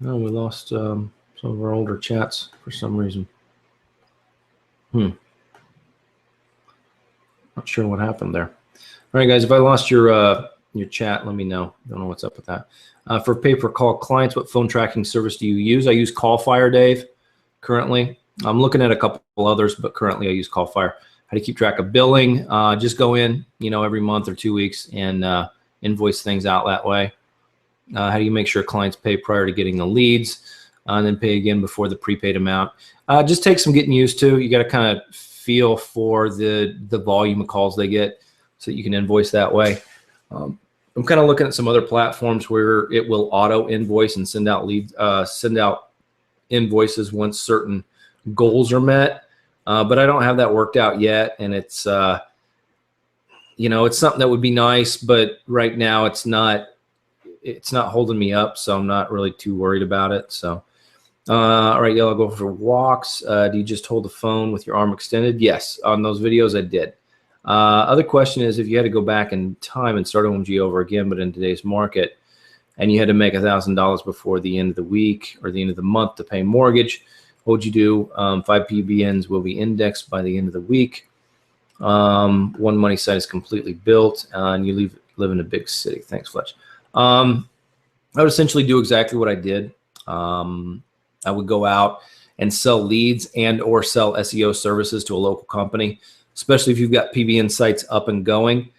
Speaker 1: No, we lost some of our older chats for some reason. Not sure what happened there. All right, guys, if I lost your chat, let me know. Don't know what's up with that. For pay-per-call clients, what phone tracking service do you use? I use CallFire, Dave, currently. I'm looking at a couple others, but currently I use CallFire. How do you keep track of billing? Just go in, you know, every month or 2 weeks and invoice things out that way. How do you make sure clients pay prior to getting the leads and then pay again before the prepaid amount? Just takes some getting used to. You got to kind of feel for the volume of calls they get so that you can invoice that way. I'm kind of looking at some other platforms where it will auto invoice and send out invoices once certain goals are met. But I don't have that worked out yet. And it's, you know, it's something that would be nice, but right now it's not holding me up. So I'm not really too worried about it. So, all right, Yellow, go for walks. Do you just hold the phone with your arm extended? Yes. On those videos I did. Other question is, if you had to go back in time and start OMG over again, but in today's market, and you had to make $1,000 before the end of the week or the end of the month to pay mortgage, what would you do? 5 PBNs will be indexed by the end of the week. One money site is completely built, and you live in a big city. Thanks, Fletch. I would essentially do exactly what I did. I would go out and sell leads and or sell SEO services to a local company. Especially if you've got PBN sites up and going,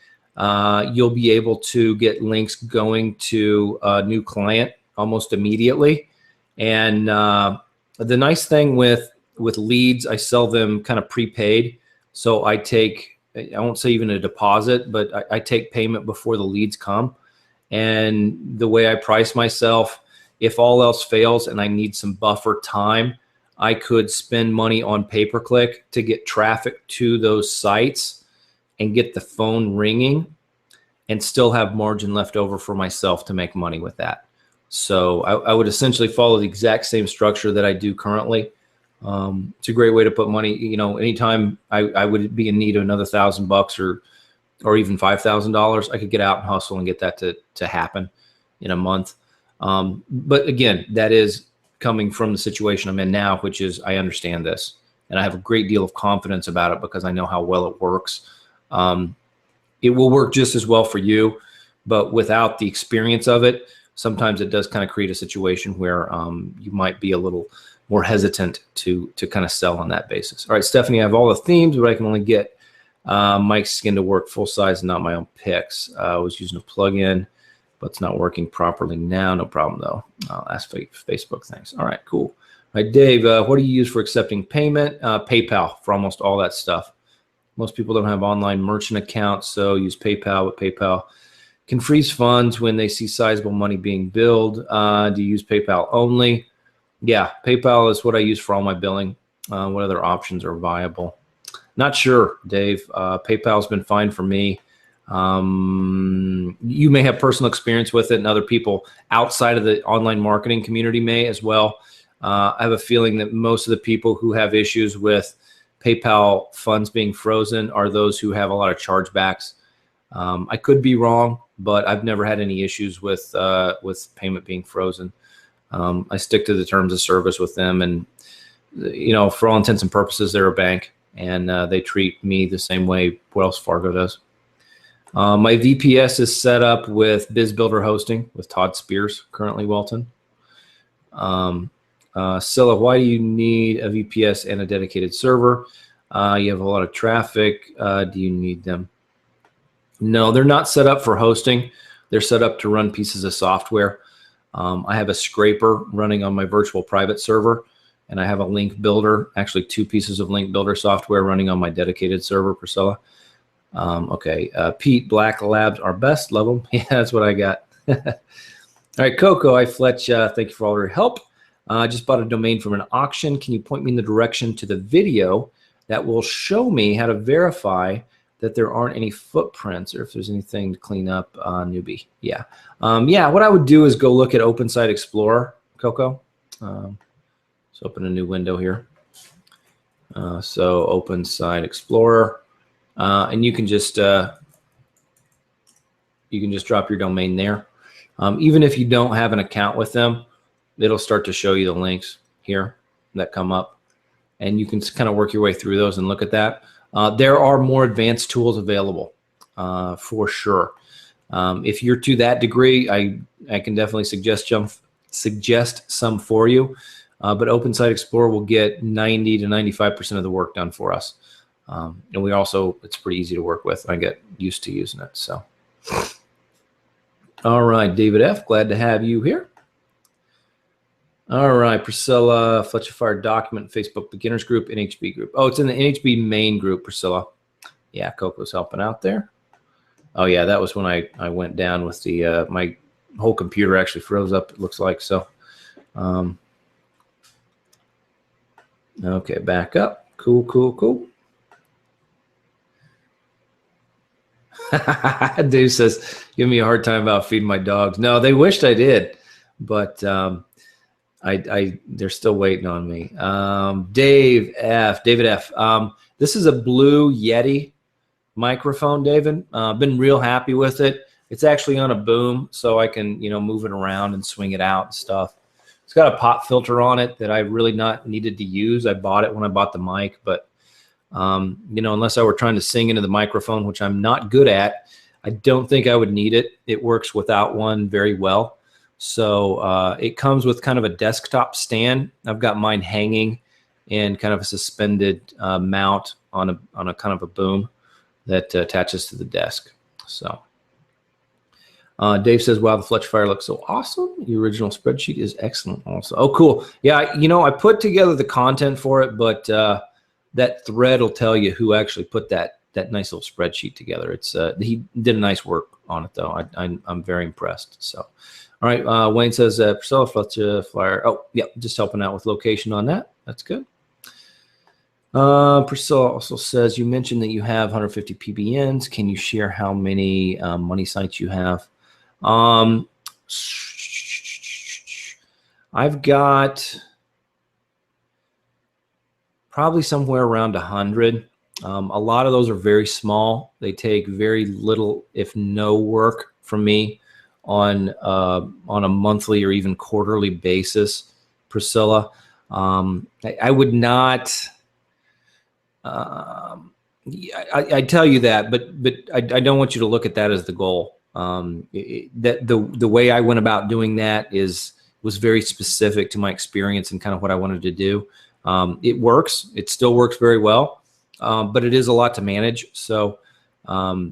Speaker 1: you'll be able to get links going to a new client almost immediately. And the nice thing with leads, I sell them kind of prepaid. So I won't say even a deposit, but I take payment before the leads come. And the way I price myself, if all else fails and I need some buffer time, I could spend money on pay-per-click to get traffic to those sites and get the phone ringing and still have margin left over for myself to make money with that. So I would essentially follow the exact same structure that I do currently. It's a great way to put money. You know, anytime I would be in need of another $1,000 or even $5,000, I could get out and hustle and get that to happen in a month. But again, that is coming from the situation I'm in now, which is I understand this. and I have a great deal of confidence about it because I know how well it works. It will work just as well for you, but without the experience of it, sometimes it does kind of create a situation where you might be a little more hesitant to kind of sell on that basis. All right, Stephanie, I have all the themes, but I can only get Mike's skin to work full size and not my own pics. I was using a plugin, but it's not working properly now. No problem though. I'll ask Facebook. Thanks. All right, cool. All right, Dave, what do you use for accepting payment? PayPal for almost all that stuff. Most people don't have online merchant accounts, so use PayPal. But PayPal can freeze funds when they see sizable money being billed. Do you use PayPal only? Yeah, PayPal is what I use for all my billing. What other options are viable? Not sure, Dave. PayPal's been fine for me. You may have personal experience with it, and other people outside of the online marketing community may as well. I have a feeling that most of the people who have issues with PayPal funds being frozen are those who have a lot of chargebacks. I could be wrong, but I've never had any issues with payment being frozen. I stick to the terms of service with them, and for all intents and purposes, they're a bank, and they treat me the same way Wells Fargo does. My VPS is set up with BizBuilder hosting with Todd Spears, currently Welton. Scylla, why do you need a VPS and a dedicated server? You have a lot of traffic. Do you need them? No, they're not set up for hosting. They're set up to run pieces of software. I have a scraper running on my virtual private server, and I have a link builder, actually 2 pieces of link builder software running on my dedicated server, Priscilla. Okay, Pete, Black Labs are best. Love them. Yeah, that's what I got. All right, Coco, Fl1Tch, thank you for all your help. I just bought a domain from an auction. Can you point me in the direction to the video that will show me how to verify that there aren't any footprints or if there's anything to clean up, newbie? Yeah. Yeah, what I would do is go look at Open Site Explorer, Coco. Let's open a new window here. So Open Site Explorer, and you can just drop your domain there. Even if you don't have an account with them, it'll start to show you the links here that come up, and you can kind of work your way through those and look at that. There are more advanced tools available for sure. If you're to that degree, I can definitely suggest some for you. But Open Site Explorer will get 90 to 95% of the work done for us. And it's pretty easy to work with. I get used to using it. So, all right, David F., glad to have you here. All right, Priscilla, Fletcher Fire document, Facebook beginners group, NHB group. Oh, it's in the NHB main group, Priscilla. Yeah, Coco's helping out there. Oh yeah, that was when I went down with the my whole computer actually froze up, it looks like. So, okay, back up. Cool, cool, cool. Dave says, give me a hard time about feeding my dogs. No, they wished I did, but they're still waiting on me. David F. This is a Blue Yeti microphone, David. Been real happy with it. It's actually on a boom, so I can move it around and swing it out and stuff. It's got a pop filter on it that I really not needed to use. I bought it when I bought the mic, but unless I were trying to sing into the microphone, which I'm not good at, I don't think I would need it. It works without one very well. So it comes with kind of a desktop stand. I've got mine hanging in kind of a suspended mount on a kind of a boom that attaches to the desk. So Dave says, wow, the Fletcher Fire looks so awesome. The original spreadsheet is excellent also. Oh, cool. Yeah, I put together the content for it, but that thread will tell you who actually put that nice little spreadsheet together. It's he did a nice work on it, though. I'm very impressed. So. All right, Wayne says, Priscilla, Fletcher Flyer. Oh, yeah, just helping out with location on that. That's good. Priscilla also says, you mentioned that you have 150 PBNs. Can you share how many money sites you have? I've got probably somewhere around 100. A lot of those are very small. They take very little, if no work from me on a monthly or even quarterly basis, Priscilla. I would not Yeah, I tell you that, but I don't want you to look at that as the goal. That the way I went about doing that was very specific to my experience and kind of what I wanted to do. It works. It still works very well, but it is a lot to manage. So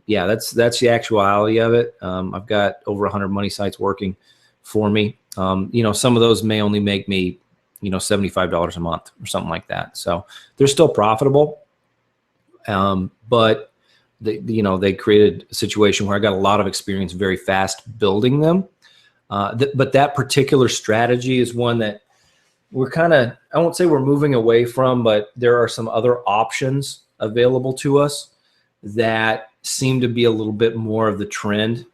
Speaker 1: yeah, that's the actuality of it. I've got over 100 money sites working for me. You know, some of those may only make me, you know, $75 a month or something like that. So they're still profitable. But you know, they created a situation where I got a lot of experience very fast building them. But that particular strategy is one that we're kind of, I won't say we're moving away from, but there are some other options available to us that seem to be a little bit more of the trend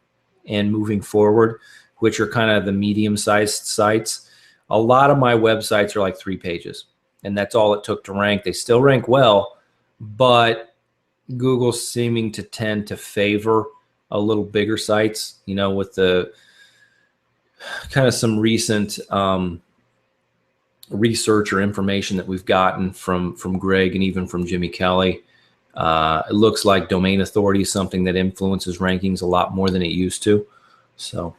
Speaker 1: and moving forward, which are kind of the medium-sized sites. A lot of my websites are like 3 pages, and that's all it took to rank. They still rank well, but Google's seeming to tend to favor a little bigger sites, you know, with the kind of some recent research or information that we've gotten from Greg and even from Jimmy Kelly. It looks like domain authority is something that influences rankings a lot more than it used to. So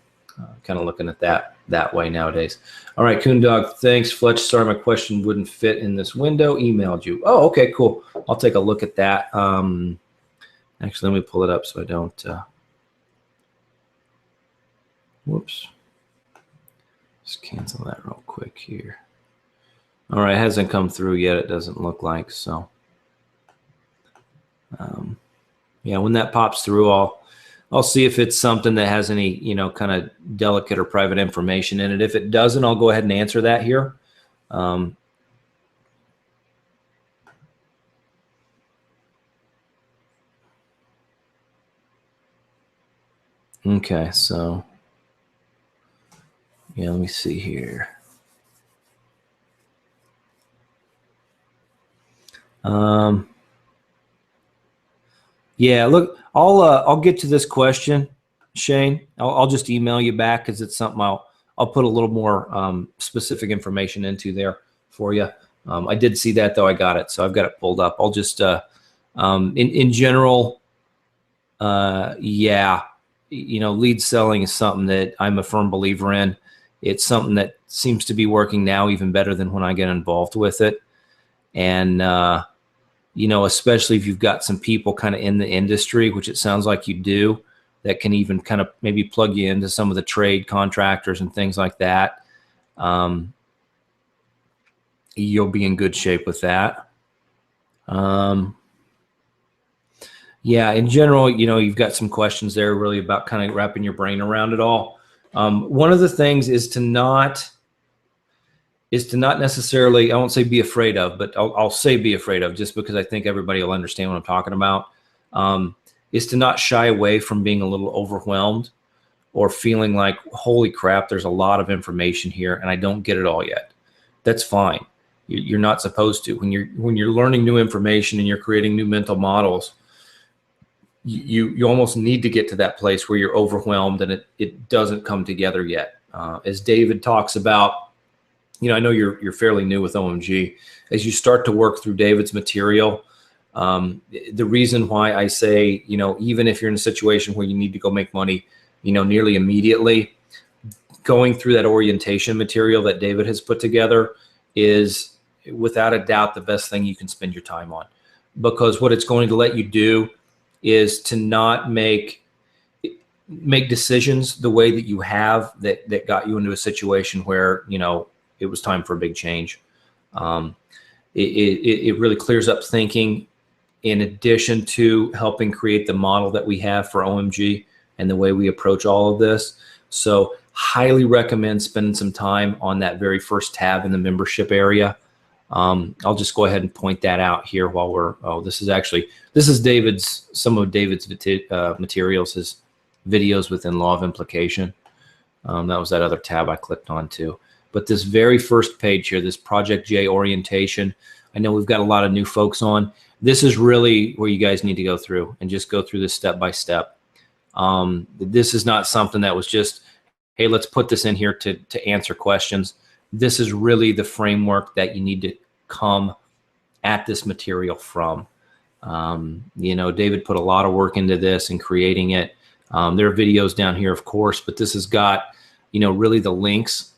Speaker 1: kind of looking at that way nowadays. All right, Coondog, thanks. Fletch, sorry my question wouldn't fit in this window. Emailed you. Oh, okay, cool. I'll take a look at that. Actually, let me pull it up so I don't. Whoops. Just cancel that real quick here. All right, it hasn't come through yet. It doesn't look like so. Yeah, when that pops through, I'll see if it's something that has any, you know, kind of delicate or private information in it. If it doesn't, I'll go ahead and answer that here. Okay, so yeah, let me see here. Yeah, look, I'll get to this question, Shane. I'll just email you back because it's something I'll put a little more specific information into there for you. I did see that though. I got it, so I've got it pulled up. I'll just in general, yeah, you know, lead selling is something that I'm a firm believer in. It's something that seems to be working now even better than when I get involved with it, and you know, especially if you've got some people kind of in the industry, which it sounds like you do, that can even kind of maybe plug you into some of the trade contractors and things like that. You'll be in good shape with that. Yeah, in general, you know, you've got some questions there really about kind of wrapping your brain around it all. One of the things is to not necessarily, I won't say be afraid of, but I'll say be afraid of, just because I think everybody will understand what I'm talking about, is to not shy away from being a little overwhelmed or feeling like, holy crap, there's a lot of information here and I don't get it all yet. That's fine. You're not supposed to. When you're learning new information and you're creating new mental models, you almost need to get to that place where you're overwhelmed and it doesn't come together yet. As David talks about, you know, I know you're fairly new with OMG. As you start to work through David's material, the reason why I say, you know, even if you're in a situation where you need to go make money, you know, nearly immediately, going through that orientation material that David has put together is without a doubt the best thing you can spend your time on, because what it's going to let you do is to not make decisions the way that you have that got you into a situation where, you know, it was time for a big change. It really clears up thinking, in addition to helping create the model that we have for OMG and the way we approach all of this. So highly recommend spending some time on that very first tab in the membership area. I'll just go ahead and point that out here while this is some of David's materials, his videos within Law of Implication. That was that other tab I clicked on too. But this very first page here, this Project J orientation, I know we've got a lot of new folks on. This is really where you guys need to go through and just go through this step by step. This is not something that was just, hey, let's put this in here to answer questions. This is really the framework that you need to come at this material from. You know, David put a lot of work into this and creating it. There are videos down here, of course, but this has got, you know, really the links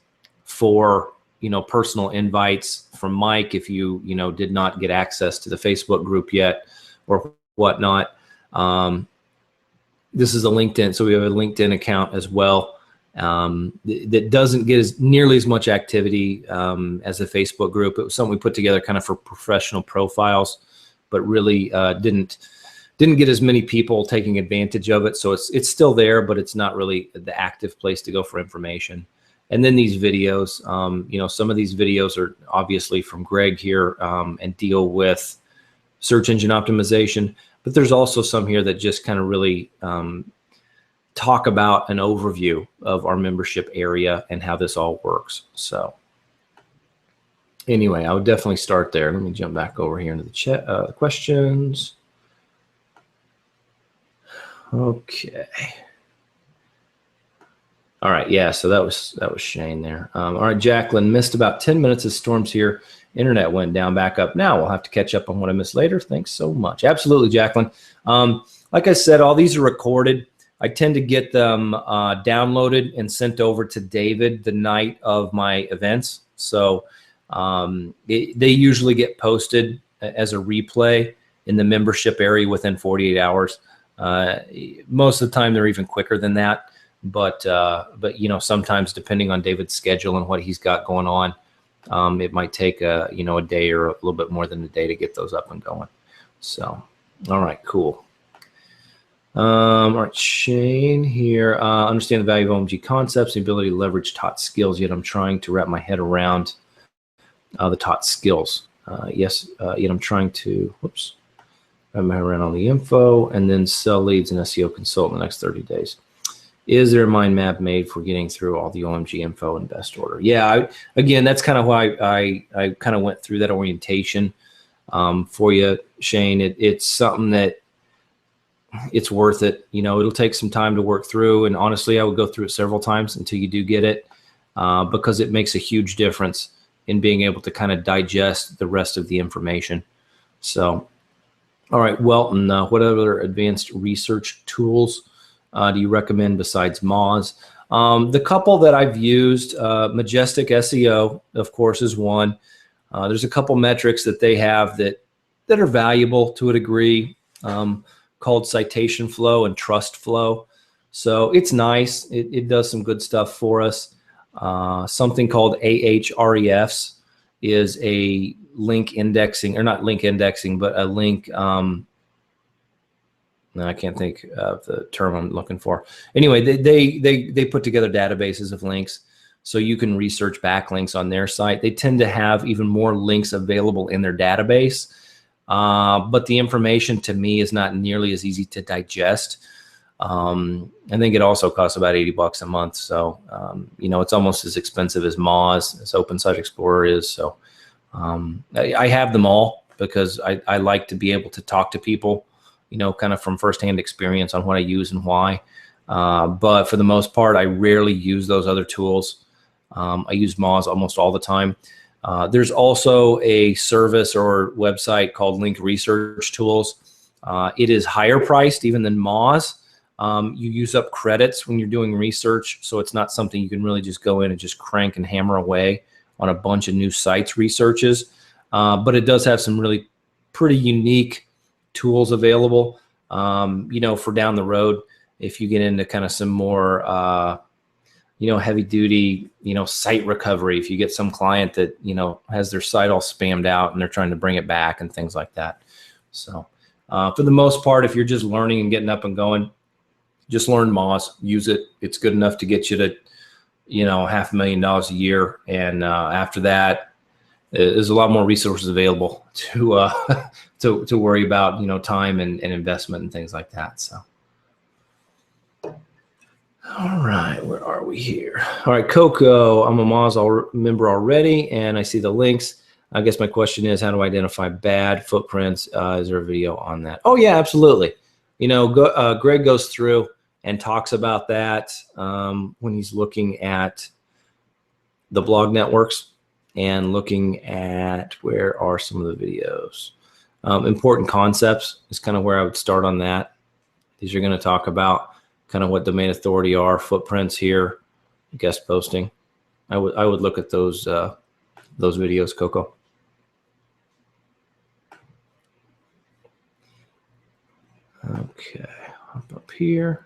Speaker 1: for, you know, personal invites from Mike if you know, did not get access to the Facebook group yet or whatnot. This is a LinkedIn, so we have a LinkedIn account as well that doesn't get nearly as much activity as the Facebook group. It was something we put together kind of for professional profiles, but really didn't get as many people taking advantage of it. So it's still there, but it's not really the active place to go for information. And then these videos, you know, some of these videos are obviously from Greg here and deal with search engine optimization, but there's also some here that just kind of really talk about an overview of our membership area and how this all works. So anyway, I would definitely start there. Let me jump back over here into the chat questions. Okay. All right, yeah, so that was Shane there. All right, Jacqueline, missed about 10 minutes of storms here. Internet went down, back up. Now we'll have to catch up on what I missed later. Thanks so much. Absolutely, Jacqueline. Like I said, all these are recorded. I tend to get them downloaded and sent over to David the night of my events. So they usually get posted as a replay in the membership area within 48 hours. Most of the time, they're even quicker than that. But you know, sometimes depending on David's schedule and what he's got going on, it might take you know, a day or a little bit more than a day to get those up and going. So, all right, cool. All right, Shane here. Understand the value of OMG concepts, the ability to leverage taught skills. Yet I'm trying to wrap my head around the taught skills. Yes, yet I'm trying to. Whoops. Wrap my head around all the info and then sell leads and SEO consult in the next 30 days. Is there a mind map made for getting through all the OMG info in best order? Yeah, again, that's kind of why I kind of went through that orientation for you, Shane. It's something that it's worth it. You know, it'll take some time to work through. And honestly, I would go through it several times until you do get it because it makes a huge difference in being able to kind of digest the rest of the information. So, all right, Welton, what other advanced research tools do you recommend besides Moz? The couple that I've used, Majestic SEO, of course, is one. There's a couple metrics that they have that are valuable to a degree, called citation flow and trust flow. So it's nice. It does some good stuff for us. Something called Ahrefs is a link indexing, or not link indexing, but a link I can't think of the term I'm looking for. Anyway, they put together databases of links so you can research backlinks on their site. They tend to have even more links available in their database, but the information to me is not nearly as easy to digest. I think it also costs about $80 a month. So, you know, it's almost as expensive as Moz, as Open Site Explorer is. So I have them all because I like to be able to talk to people, you know, kind of from firsthand experience on what I use and why. But for the most part, I rarely use those other tools. I use Moz almost all the time. There's also a service or website called Link Research Tools. It is higher priced even than Moz. You use up credits when you're doing research, so it's not something you can really just go in and just crank and hammer away on a bunch of new sites researches. But it does have some really pretty unique tools available, you know, for down the road. If you get into kind of some more, you know, heavy duty, you know, site recovery, if you get some client that, you know, has their site all spammed out and they're trying to bring it back and things like that. So for the most part, if you're just learning and getting up and going, just learn Moz, use it. It's good enough to get you to, you know, $500,000 a year. And after that, there's a lot more resources available to to worry about, you know, time and investment and things like that. So, all right, where are we here? All right, Coco, I'm a Moz member already, and I see the links. I guess my question is, how do I identify bad footprints? Is there a video on that? Oh yeah, absolutely. You know, Greg goes through and talks about that when he's looking at the blog networks and looking at where are some of the videos. Important concepts is kind of where I would start on that. These are going to talk about kind of what domain authority are, footprints here, guest posting. I would look at those videos, Coco. Okay, hop up here.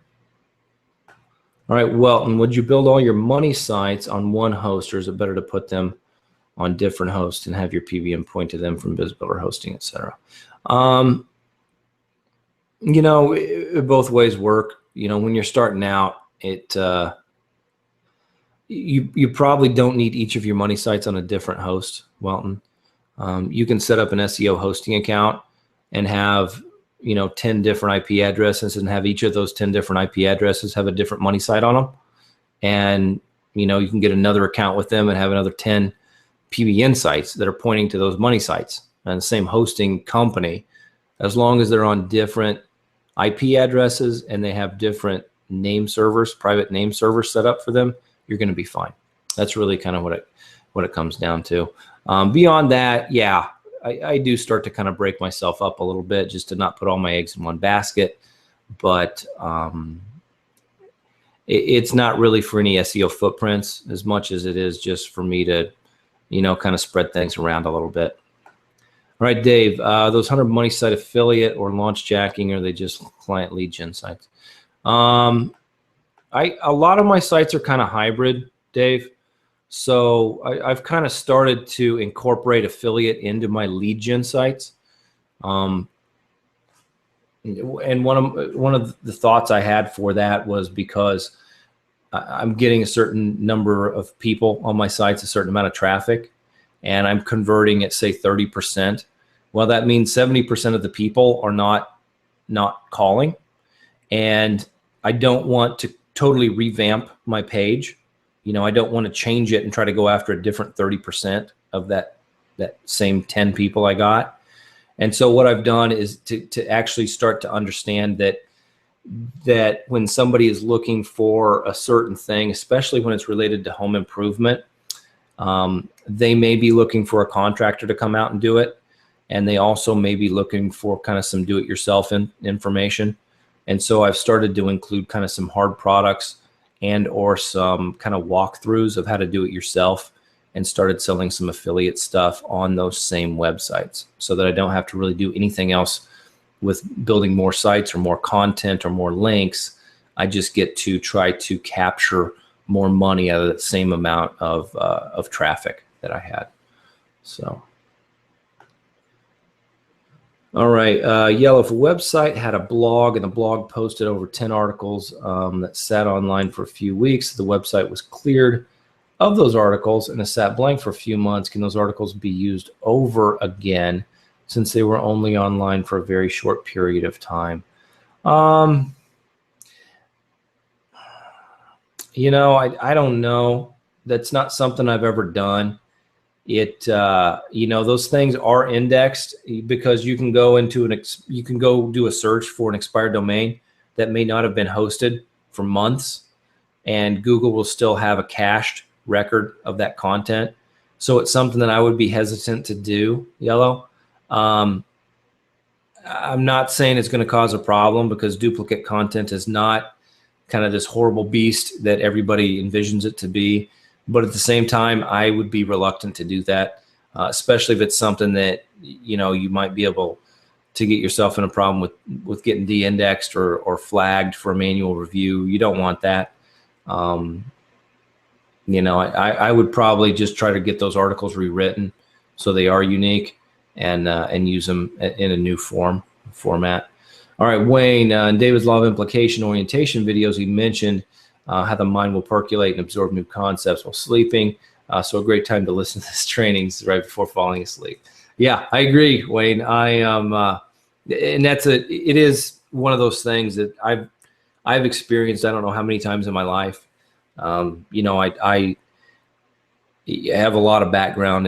Speaker 1: All right, Welton, would you build all your money sites on one host, or is it better to put them on different hosts and have your PBM point to them from BizBuilder hosting, etc.? You know, both ways work. You know, when you're starting out, you probably don't need each of your money sites on a different host, Welton. You can set up an SEO hosting account and have, you know, 10 different IP addresses and have each of those 10 different IP addresses have a different money site on them. And, you know, you can get another account with them and have another 10 PBN sites that are pointing to those money sites and the same hosting company. As long as they're on different IP addresses and they have different name servers, private name servers set up for them, you're going to be fine. That's really kind of what it comes down to. Beyond that, yeah, I do start to kind of break myself up a little bit just to not put all my eggs in one basket. But it's not really for any SEO footprints as much as it is just for me to, you know, kind of spread things around a little bit. All right, Dave, those 100 money site affiliate or launch jacking, or are they just client lead gen sites? A lot of my sites are kind of hybrid, Dave. So I've kind of started to incorporate affiliate into my lead gen sites. And one of the thoughts I had for that was because I'm getting a certain number of people on my sites, a certain amount of traffic, and I'm converting at, say, 30%. Well, that means 70% of the people are not calling, and I don't want to totally revamp my page. You know, I don't want to change it and try to go after a different 30% of that same 10 people I got. And so what I've done is to actually start to understand that when somebody is looking for a certain thing, especially when it's related to home improvement, they may be looking for a contractor to come out and do it. And they also may be looking for kind of some do-it-yourself information. And so I've started to include kind of some hard products and or some kind of walkthroughs of how to do it yourself, and started selling some affiliate stuff on those same websites so that I don't have to really do anything else with building more sites or more content or more links. I just get to try to capture more money out of the same amount of traffic that I had. So. All right, Yellow, if a website had a blog and the blog posted over 10 articles that sat online for a few weeks, the website was cleared of those articles and it sat blank for a few months, can those articles be used over again since they were only online for a very short period of time? You know, I don't know. That's not something I've ever done. You know, those things are indexed because you can go you can go do a search for an expired domain that may not have been hosted for months, and Google will still have a cached record of that content. So it's something that I would be hesitant to do, Yellow. I'm not saying it's going to cause a problem because duplicate content is not kind of this horrible beast that everybody envisions it to be. But at the same time, I would be reluctant to do that, especially if it's something that, you know, you might be able to get yourself in a problem with getting de-indexed or flagged for a manual review. You don't want that. You know, I would probably just try to get those articles rewritten so they are unique and use them in a new format. All right, Wayne, in David's Law of Implication orientation videos, he mentioned how the mind will percolate and absorb new concepts while sleeping. So a great time to listen to this training is right before falling asleep. Yeah, I agree, Wayne. I am, and it is one of those things that I've experienced. I don't know how many times in my life. You know, I have a lot of background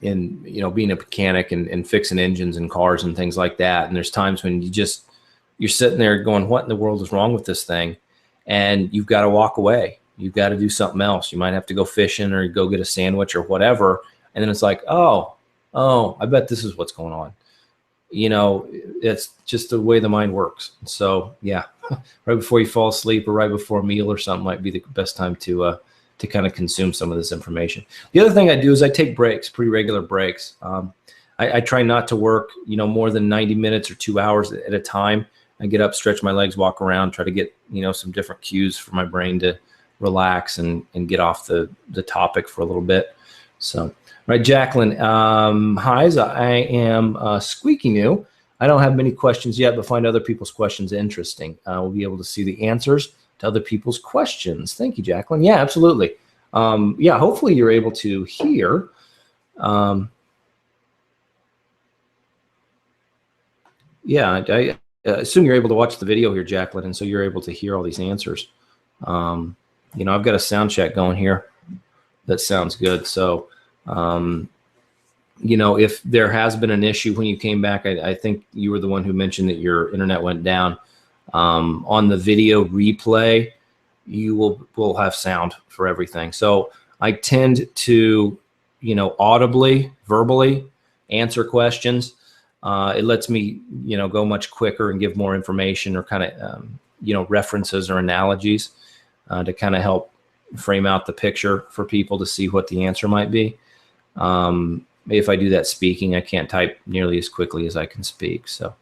Speaker 1: in you know, being a mechanic and fixing engines and cars and things like that. And there's times when you're sitting there going, what in the world is wrong with this thing? And you've got to walk away. You've got to do something else. You might have to go fishing or go get a sandwich or whatever. and then it's like, oh, I bet this is what's going on. You know, it's just the way the mind works. So yeah, right before you fall asleep or right before a meal or something might be the best time to kind of consume some of this information. The other thing I do is I take breaks, pretty regular breaks. I try not to work, you know, more than 90 minutes or 2 hours at a time. I get up, stretch my legs, walk around, try to get, you know, some different cues for my brain to relax and get off the topic for a little bit. So, right, Jacqueline, hi, I am squeaky new. I don't have many questions yet, but find other people's questions interesting. We'll be able to see the answers to other people's questions. Thank you, Jacqueline. Yeah, absolutely. Yeah, hopefully you're able to hear. Yeah, I assume you're able to watch the video here, Jacqueline, and so you're able to hear all these answers. You know, I've got a sound check going here. That sounds good. So, you know, if there has been an issue when you came back, I think you were the one who mentioned that your internet went down. On the video replay, you will have sound for everything. So I tend to, you know, audibly, verbally answer questions. It lets me, you know, go much quicker and give more information or kind of, you know, references or analogies to kind of help frame out the picture for people to see what the answer might be. If I do that speaking, I can't type nearly as quickly as I can speak. So, all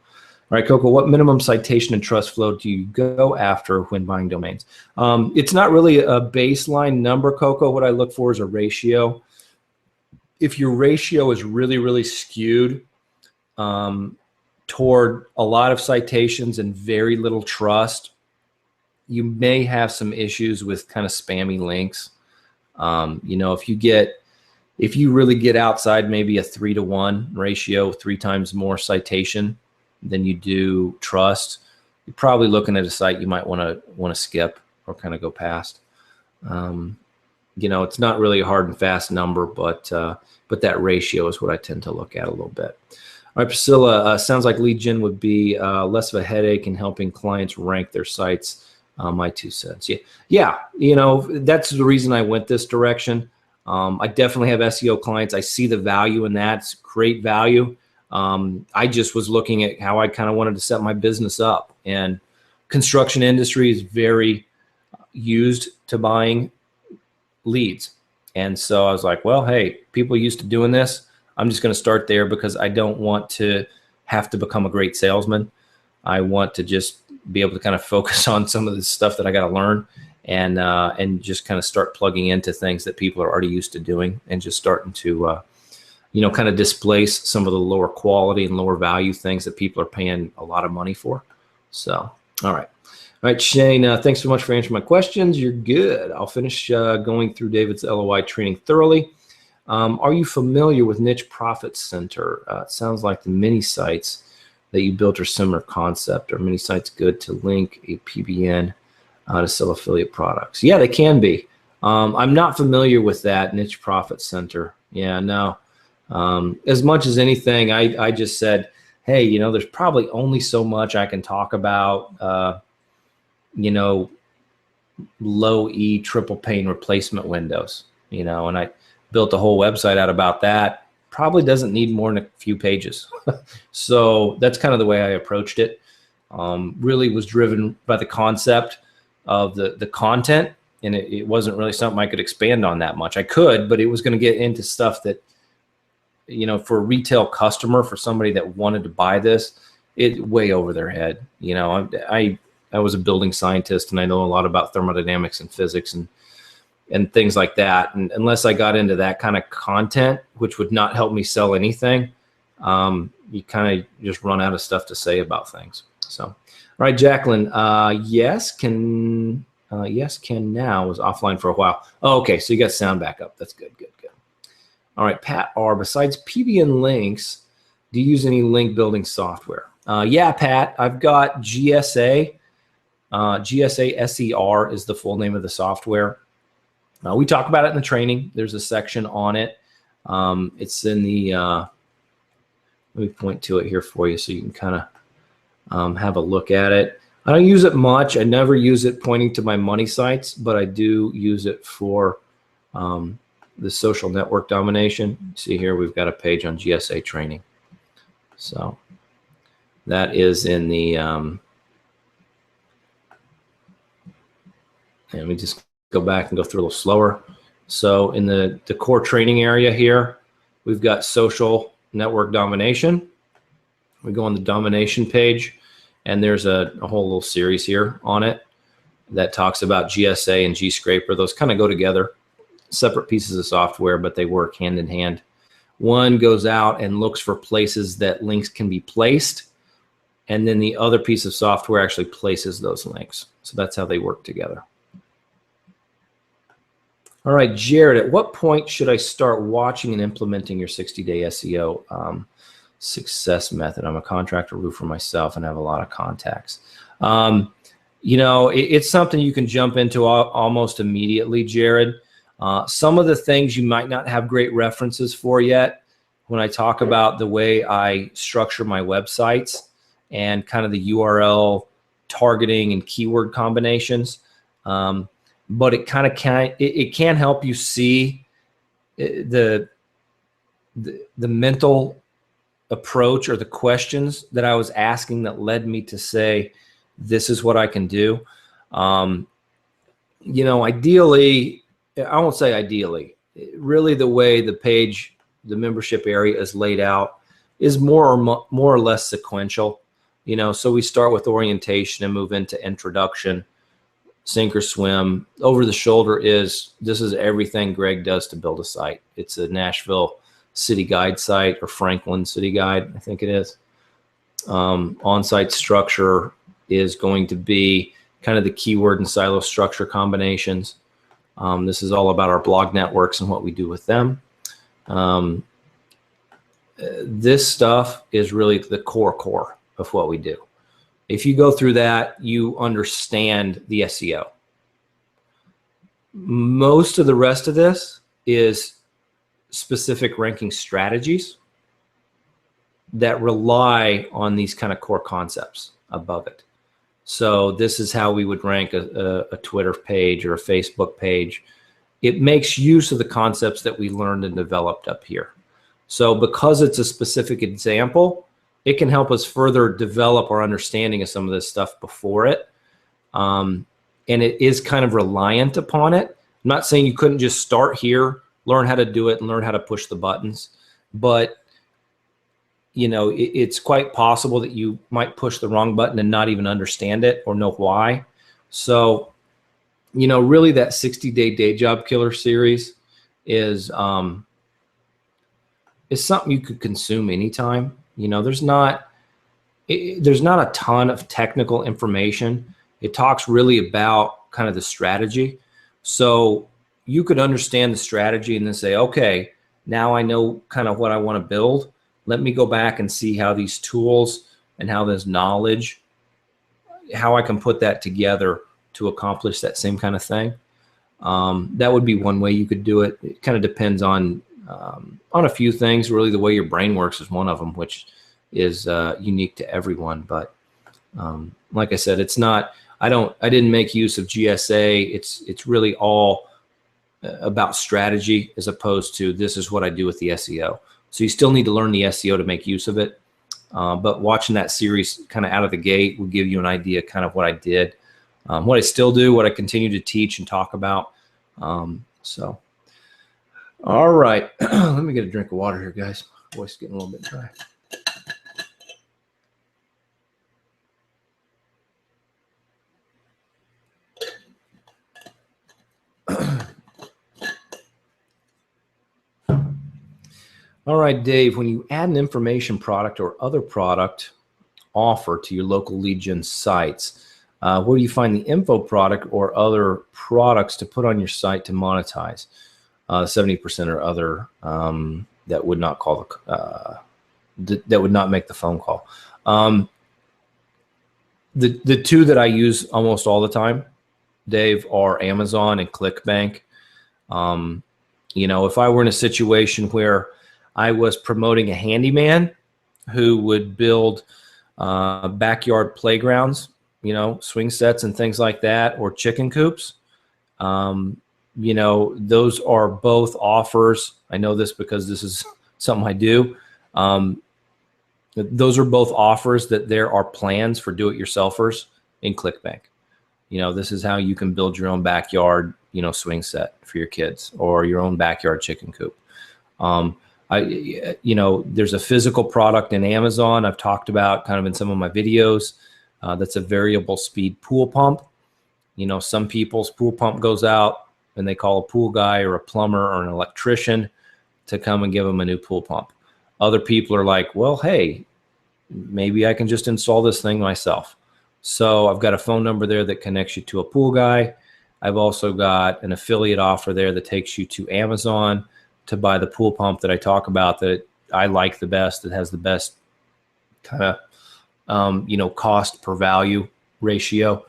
Speaker 1: right, Coco, what minimum citation and trust flow do you go after when buying domains? It's not really a baseline number, Coco. What I look for is a ratio. If your ratio is really, really skewed toward a lot of citations and very little trust, you may have some issues with kind of spammy links. You know, if you really get outside maybe a 3-to-1 ratio, 3 times more citation than you do trust, you're probably looking at a site you might want to skip or kind of go past. You know, it's not really a hard and fast number, but that ratio is what I tend to look at a little bit. All right, Priscilla, sounds like lead gen would be less of a headache in helping clients rank their sites. My 2 cents. Yeah. You know, that's the reason I went this direction. I definitely have SEO clients. I see the value in that. It's great value. I just was looking at how I kind of wanted to set my business up, and construction industry is very used to buying leads. And so I was like, well, hey, people used to doing this. I'm just going to start there because I don't want to have to become a great salesman. I want to just be able to kind of focus on some of the stuff that I got to learn and just kind of start plugging into things that people are already used to doing and just starting to, you know, kind of displace some of the lower quality and lower value things that people are paying a lot of money for. So, all right. All right, Shane, thanks so much for answering my questions. You're good. I'll finish going through David's LOI training thoroughly. Are you familiar with Niche Profit Center? It sounds like the mini sites that you built are similar concept. Are many sites good to link a PBN to sell affiliate products? Yeah, they can be. I'm not familiar with that Niche Profit Center. Yeah, no. As much as anything, I just said, hey, you know, there's probably only so much I can talk about, you know, low E triple pane replacement windows, you know, and I built a whole website out about that. Probably doesn't need more than a few pages. So that's kind of the way I approached it. Really was driven by the concept of the content, and it wasn't really something I could expand on that much. I could, but it was going to get into stuff that, you know, for a retail customer, for somebody that wanted to buy this, it's way over their head. You know, I was a building scientist, and I know a lot about thermodynamics and physics and things like that. And unless I got into that kind of content, which would not help me sell anything, you kind of just run out of stuff to say about things. So, all right, Jacqueline, yes can now was offline for a while. Oh, okay, so you got sound back up. That's good. All right, Pat R, besides PBN links, do you use any link building software? Yeah, Pat, I've got GSA. GSA SER is the full name of the software. We talk about it in the training. There's a section on it. It's in the, let me point to it here for you so you can kind of have a look at it. I don't use it much. I never use it pointing to my money sites, but I do use it for the social network domination. See here, we've got a page on GSA training. So that is in the, let me just go back and go through a little slower. So in the core training area here, we've got social network domination. We go on the domination page, and there's a whole little series here on it that talks about GSA and GScraper. Those kind of go together, separate pieces of software, but they work hand in hand. One goes out and looks for places that links can be placed, and then the other piece of software actually places those links. So that's how they work together. All right, Jared, at what point should I start watching and implementing your 60-day SEO success method? I'm a contractor roofer myself and have a lot of contacts. You know, it's something you can jump into almost immediately, Jared. Some of the things you might not have great references for yet when I talk about the way I structure my websites and kind of the URL targeting and keyword combinations. But it kind of can help you see the mental approach or the questions that I was asking that led me to say, this is what I can do. You know, ideally, I won't say ideally, really the way the page, the membership area is laid out is more or less sequential. You know, so we start with orientation and move into introduction, sink or swim. Over the shoulder this is everything Greg does to build a site. It's a Nashville City Guide site, or Franklin City Guide, I think it is. On-site structure is going to be kind of the keyword and silo structure combinations. This is all about our blog networks and what we do with them. This stuff is really the core of what we do. If you go through that, you understand the SEO. Most of the rest of this is specific ranking strategies that rely on these kind of core concepts above it. So this is how we would rank a Twitter page or a Facebook page. It makes use of the concepts that we learned and developed up here. So because it's a specific example, it can help us further develop our understanding of some of this stuff before it. And it is kind of reliant upon it. I'm not saying you couldn't just start here, learn how to do it, and learn how to push the buttons. But you know, it's quite possible that you might push the wrong button and not even understand it or know why. So, you know, really that 60-day day job killer series is something you could consume anytime. You know, there's not a ton of technical information. It talks really about kind of the strategy. So you could understand the strategy and then say, okay, now I know kind of what I want to build. Let me go back and see how these tools and how this knowledge, how I can put that together to accomplish that same kind of thing. That would be one way you could do it. It kind of depends on a few things. Really, the way your brain works is one of them, which is unique to everyone. But like I said, it's not. I didn't make use of GSA. It's really all about strategy as opposed to this is what I do with the SEO. So you still need to learn the SEO to make use of it. But watching that series kind of out of the gate will give you an idea kind of what I did, what I still do, what I continue to teach and talk about. So, all right. Let me get a drink of water here, guys. My voice is getting a little bit dry. All right, Dave, when you add an information product or other product offer to your local lead gen sites, where do you find the info product or other products to put on your site to monetize? 70% or other that would not call that would not make the phone call. The two that I use almost all the time, Dave, are Amazon and ClickBank. You know, if I were in a situation where I was promoting a handyman who would build backyard playgrounds, you know, swing sets and things like that, or chicken coops, you know, those are both offers. I know this because this is something I do. Those are both offers that there are plans for do-it-yourselfers in ClickBank. You know, this is how you can build your own backyard, you know, swing set for your kids, or your own backyard chicken coop. You know, there's a physical product in Amazon I've talked about kind of in some of my videos. That's a variable speed pool pump. You know, some people's pool pump goes out and they call a pool guy or a plumber or an electrician to come and give them a new pool pump. Other people are like, well, hey, maybe I can just install this thing myself. So I've got a phone number there that connects you to a pool guy. I've also got an affiliate offer there that takes you to Amazon to buy the pool pump that I talk about, that I like the best, that has the best kind of, you know, cost per value ratio.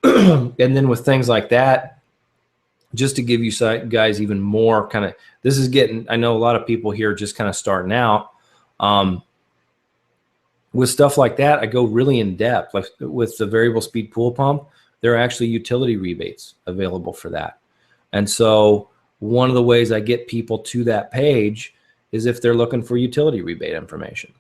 Speaker 1: And then with things like that, just to give you guys even more kind of, this is getting, I know a lot of people here just kind of starting out. With stuff like that, I go really in depth. Like with the variable speed pool pump, there are actually utility rebates available for that. And so one of the ways I get people to that page is if they're looking for utility rebate information.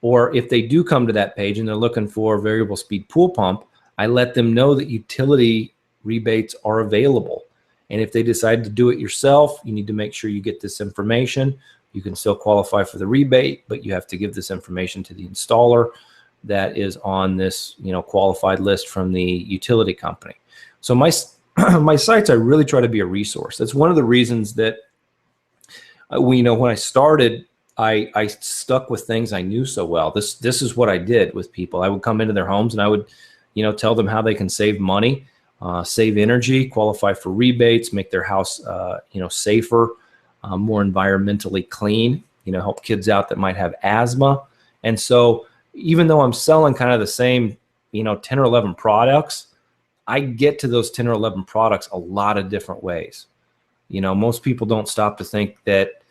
Speaker 1: Or if they do come to that page and they're looking for variable speed pool pump, I let them know that utility rebates are available. And if they decide to do it yourself, you need to make sure you get this information. You can still qualify for the rebate, but you have to give this information to the installer that is on this, you know, qualified list from the utility company. So my sites, I really try to be a resource. That's one of the reasons that you know, when I started, I stuck with things I knew so well. This is what I did with people. I would come into their homes and I would, you know, tell them how they can save money, save energy, qualify for rebates, make their house, you know, safer, more environmentally clean, you know, help kids out that might have asthma. And so even though I'm selling kind of the same, you know, 10 or 11 products, I get to those 10 or 11 products a lot of different ways. You know, most people don't stop to think that,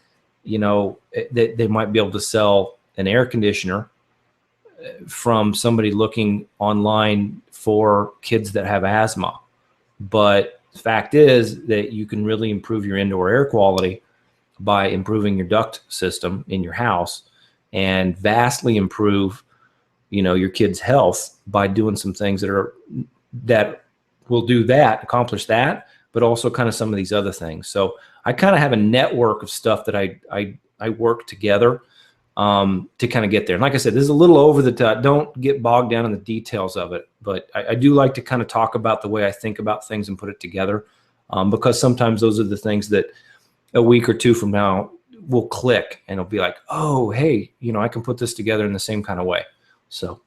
Speaker 1: you know, that they might be able to sell an air conditioner from somebody looking online for kids that have asthma. But the fact is that you can really improve your indoor air quality by improving your duct system in your house, and vastly improve, you know, your kids' health by doing some things that will do that, accomplish that, but also kind of some of these other things. So I kind of have a network of stuff that I work together to kind of get there. And like I said, this is a little over the top. Don't get bogged down in the details of it, but I do like to kind of talk about the way I think about things and put it together, because sometimes those are the things that a week or two from now will click and it'll be like, oh, hey, you know, I can put this together in the same kind of way. So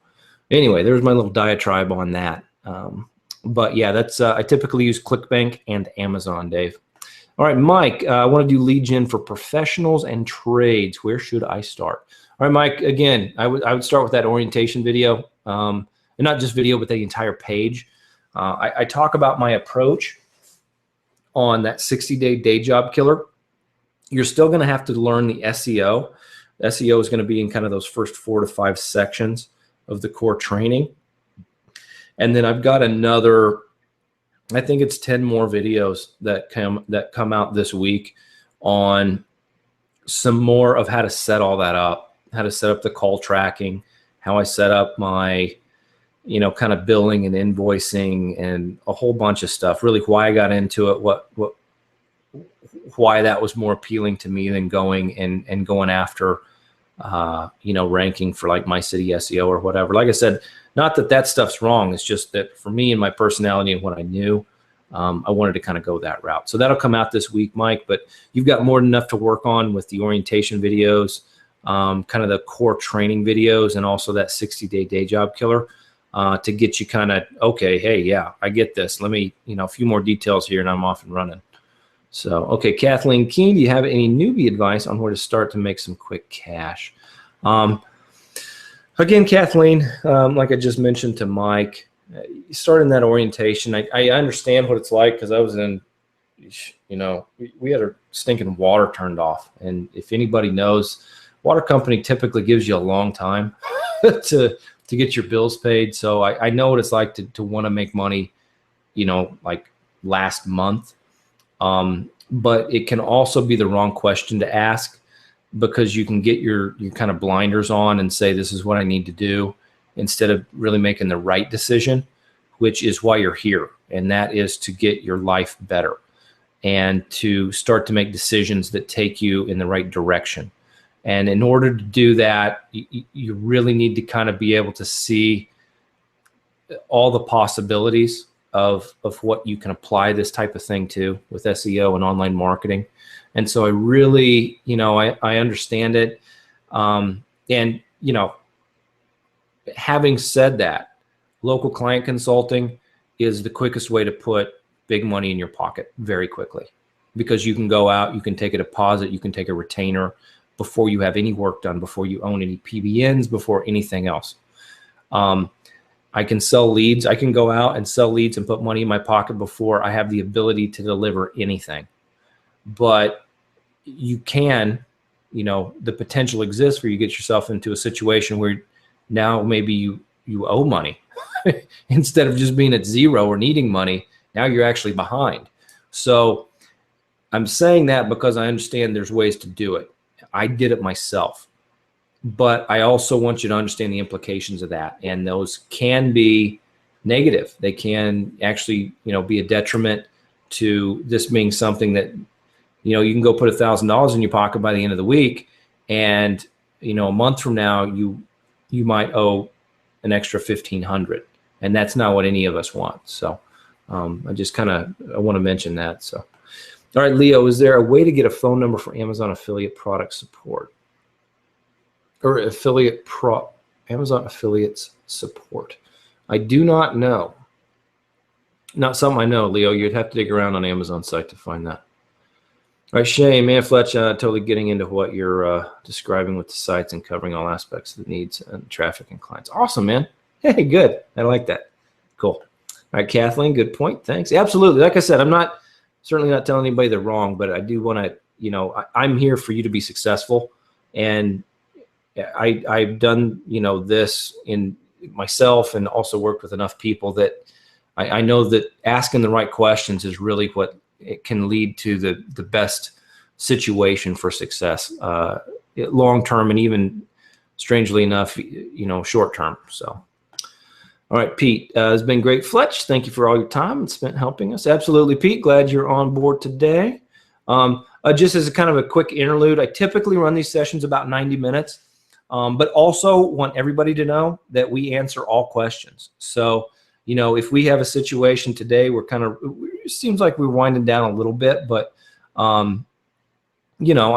Speaker 1: anyway, there's my little diatribe on that. But yeah, that's I typically use ClickBank and Amazon, Dave. All right, Mike, I want to do lead gen for professionals and trades. Where should I start? All right, Mike, again, I would start with that orientation video, and not just video, but the entire page. I talk about my approach on that 60-day day job killer. You're still going to have to learn the SEO. SEO is going to be in kind of those first 4 to 5 sections of the core training. And then I've got another, I think it's 10 more videos that come out this week on some more of how to set all that up, how to set up the call tracking, how I set up my, you know, kind of billing and invoicing and a whole bunch of stuff. Really why I got into it, why that was more appealing to me than going after, you know, ranking for like my city SEO or whatever. Like I said, not that stuff's wrong. It's just that for me and my personality and what I knew, I wanted to kind of go that route. So that'll come out this week, Mike, but you've got more than enough to work on with the orientation videos, kind of the core training videos, and also that 60-day day job killer, to get you kind of, okay, hey, yeah, I get this. Let me, you know, a few more details here and I'm off and running. So, okay, Kathleen Keene, do you have any newbie advice on where to start to make some quick cash? Again, Kathleen, like I just mentioned to Mike, starting that orientation, I understand what it's like because I was in, you know, we had our stinking water turned off. And if anybody knows, water company typically gives you a long time to get your bills paid. So I know what it's like to want to make money, you know, like last month. But it can also be the wrong question to ask, because you can get your kind of blinders on and say, this is what I need to do, instead of really making the right decision, which is why you're here. And that is to get your life better and to start to make decisions that take you in the right direction. And in order to do that, you really need to kind of be able to see all the possibilities of what you can apply this type of thing to with SEO and online marketing. And so I really, I understand it. And, having said that, local client consulting is the quickest way to put big money in your pocket very quickly, because you can go out, you can take a deposit, you can take a retainer before you have any work done, before you own any PBNs, before anything else. I can sell leads. I can go out and sell leads and put money in my pocket before I have the ability to deliver anything. But you can, the potential exists for you to get yourself into a situation where now maybe you owe money instead of just being at zero or needing money. Now you're actually behind. So I'm saying that because I understand there's ways to do it. I did it myself. But I also want you to understand the implications of that. And those can be negative. They can actually, be a detriment to this being something that, you can go put $1,000 in your pocket by the end of the week. And, a month from now, you might owe an extra $1,500. And that's not what any of us want. So I want to mention that. So, all right, Leo, is there a way to get a phone number for Amazon affiliate product support? Or Amazon affiliates support? I do not know. Not something I know, Leo. You'd have to dig around on Amazon site to find that. All right, Shane, man, Fletch, totally getting into what you're describing with the sites and covering all aspects of the needs and traffic and clients. Awesome, man. Hey, good. I like that. Cool. All right, Kathleen, good point. Thanks. Absolutely. Like I said, I'm certainly not telling anybody they're wrong, but I do want to, I'm here for you to be successful. And I've done, this in myself, and also worked with enough people that I know that asking the right questions is really what it can lead to the best situation for success, long-term, and even strangely enough, short-term. So, all right, Pete, it's been great. Fletch, thank you for all your time spent helping us. Absolutely, Pete. Glad you're on board today. Just as a kind of a quick interlude, I typically run these sessions about 90 minutes. But also want everybody to know that we answer all questions. So, if we have a situation today, it seems like we're winding down a little bit, but, I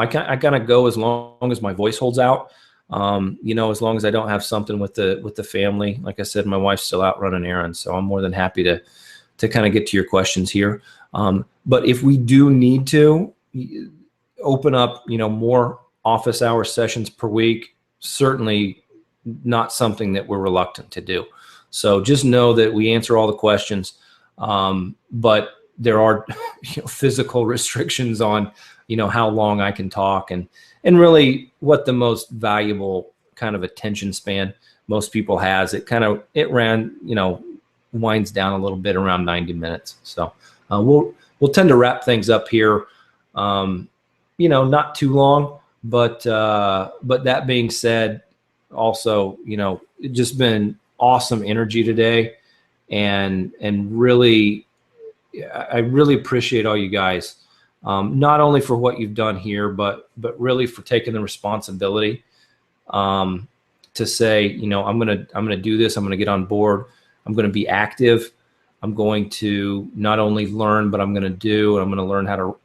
Speaker 1: kind of go as long as my voice holds out, as long as I don't have something with the family. Like I said, my wife's still out running errands, so I'm more than happy to kind of get to your questions here. But if we do need to open up, more office hour sessions per week, certainly not something that we're reluctant to do. So just know that we answer all the questions, but there are physical restrictions on how long I can talk, and really what the most valuable kind of attention span most people has. It winds down a little bit around 90 minutes. So we'll tend to wrap things up here, not too long. But that being said, also, it's just been awesome energy today, and really, I really appreciate all you guys, not only for what you've done here, but really for taking the responsibility to say, I'm gonna do this. I'm gonna get on board. I'm gonna be active. I'm going to not only learn, but I'm gonna do, and I'm gonna learn how to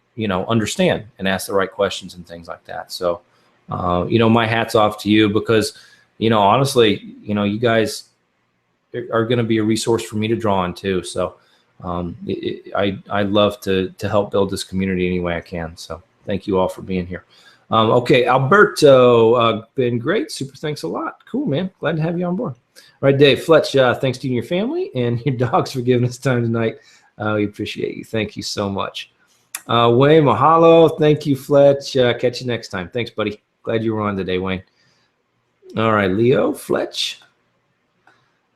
Speaker 1: understand and ask the right questions and things like that. So, my hat's off to you, because, honestly, you guys are going to be a resource for me to draw on too. So, I love to help build this community any way I can. So thank you all for being here. Okay, Alberto, been great. Super thanks a lot. Cool, man. Glad to have you on board. All right, Dave, Fletch, thanks to you and your family and your dogs for giving us time tonight. We appreciate you. Thank you so much. Wayne, mahalo. Thank you, Fletch. Catch you next time. Thanks, buddy. Glad you were on today, Wayne. All right, Leo, Fletch.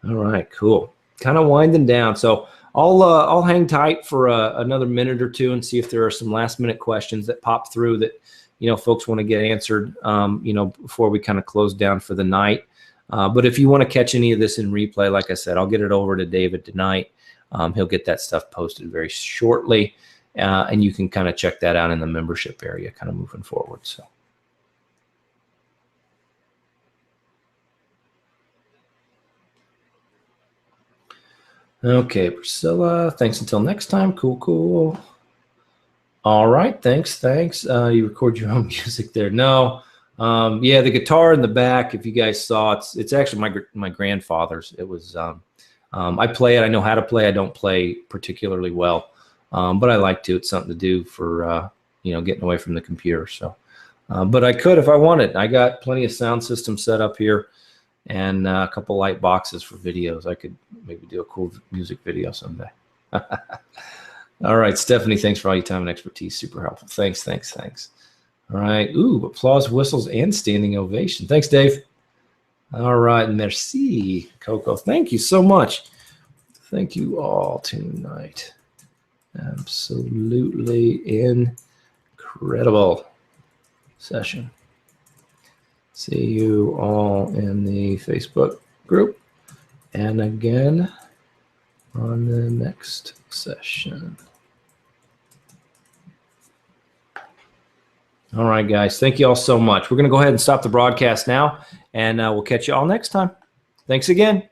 Speaker 1: All right, cool. Kind of winding down. So I'll hang tight for another minute or two and see if there are some last minute questions that pop through that, you know, folks want to get answered, you know, before we kind of close down for the night. But if you want to catch any of this in replay, like I said, I'll get it over to David tonight. He'll get that stuff posted very shortly, and you can kind of check that out in the membership area kind of moving forward. So. Okay, Priscilla, thanks until next time. Cool. All right, thanks. You record your own music there. No, yeah, the guitar in the back, if you guys saw, it's actually my grandfather's. It was, I play it. I know how to play. I don't play particularly well, but I like to. It's something to do for, you know, getting away from the computer. So, but I could if I wanted. I got plenty of sound system set up here and a couple light boxes for videos. I could maybe do a cool music video someday. All right, Stephanie, thanks for all your time and expertise. Super helpful. Thanks. All right. Ooh, applause, whistles, and standing ovation. Thanks, Dave. All right. Merci, Coco. Thank you so much. Thank you all tonight. Absolutely incredible session. See you all in the Facebook group and again on the next session. All right, guys. Thank you all so much. We're going to go ahead and stop the broadcast now, and we'll catch you all next time. Thanks again.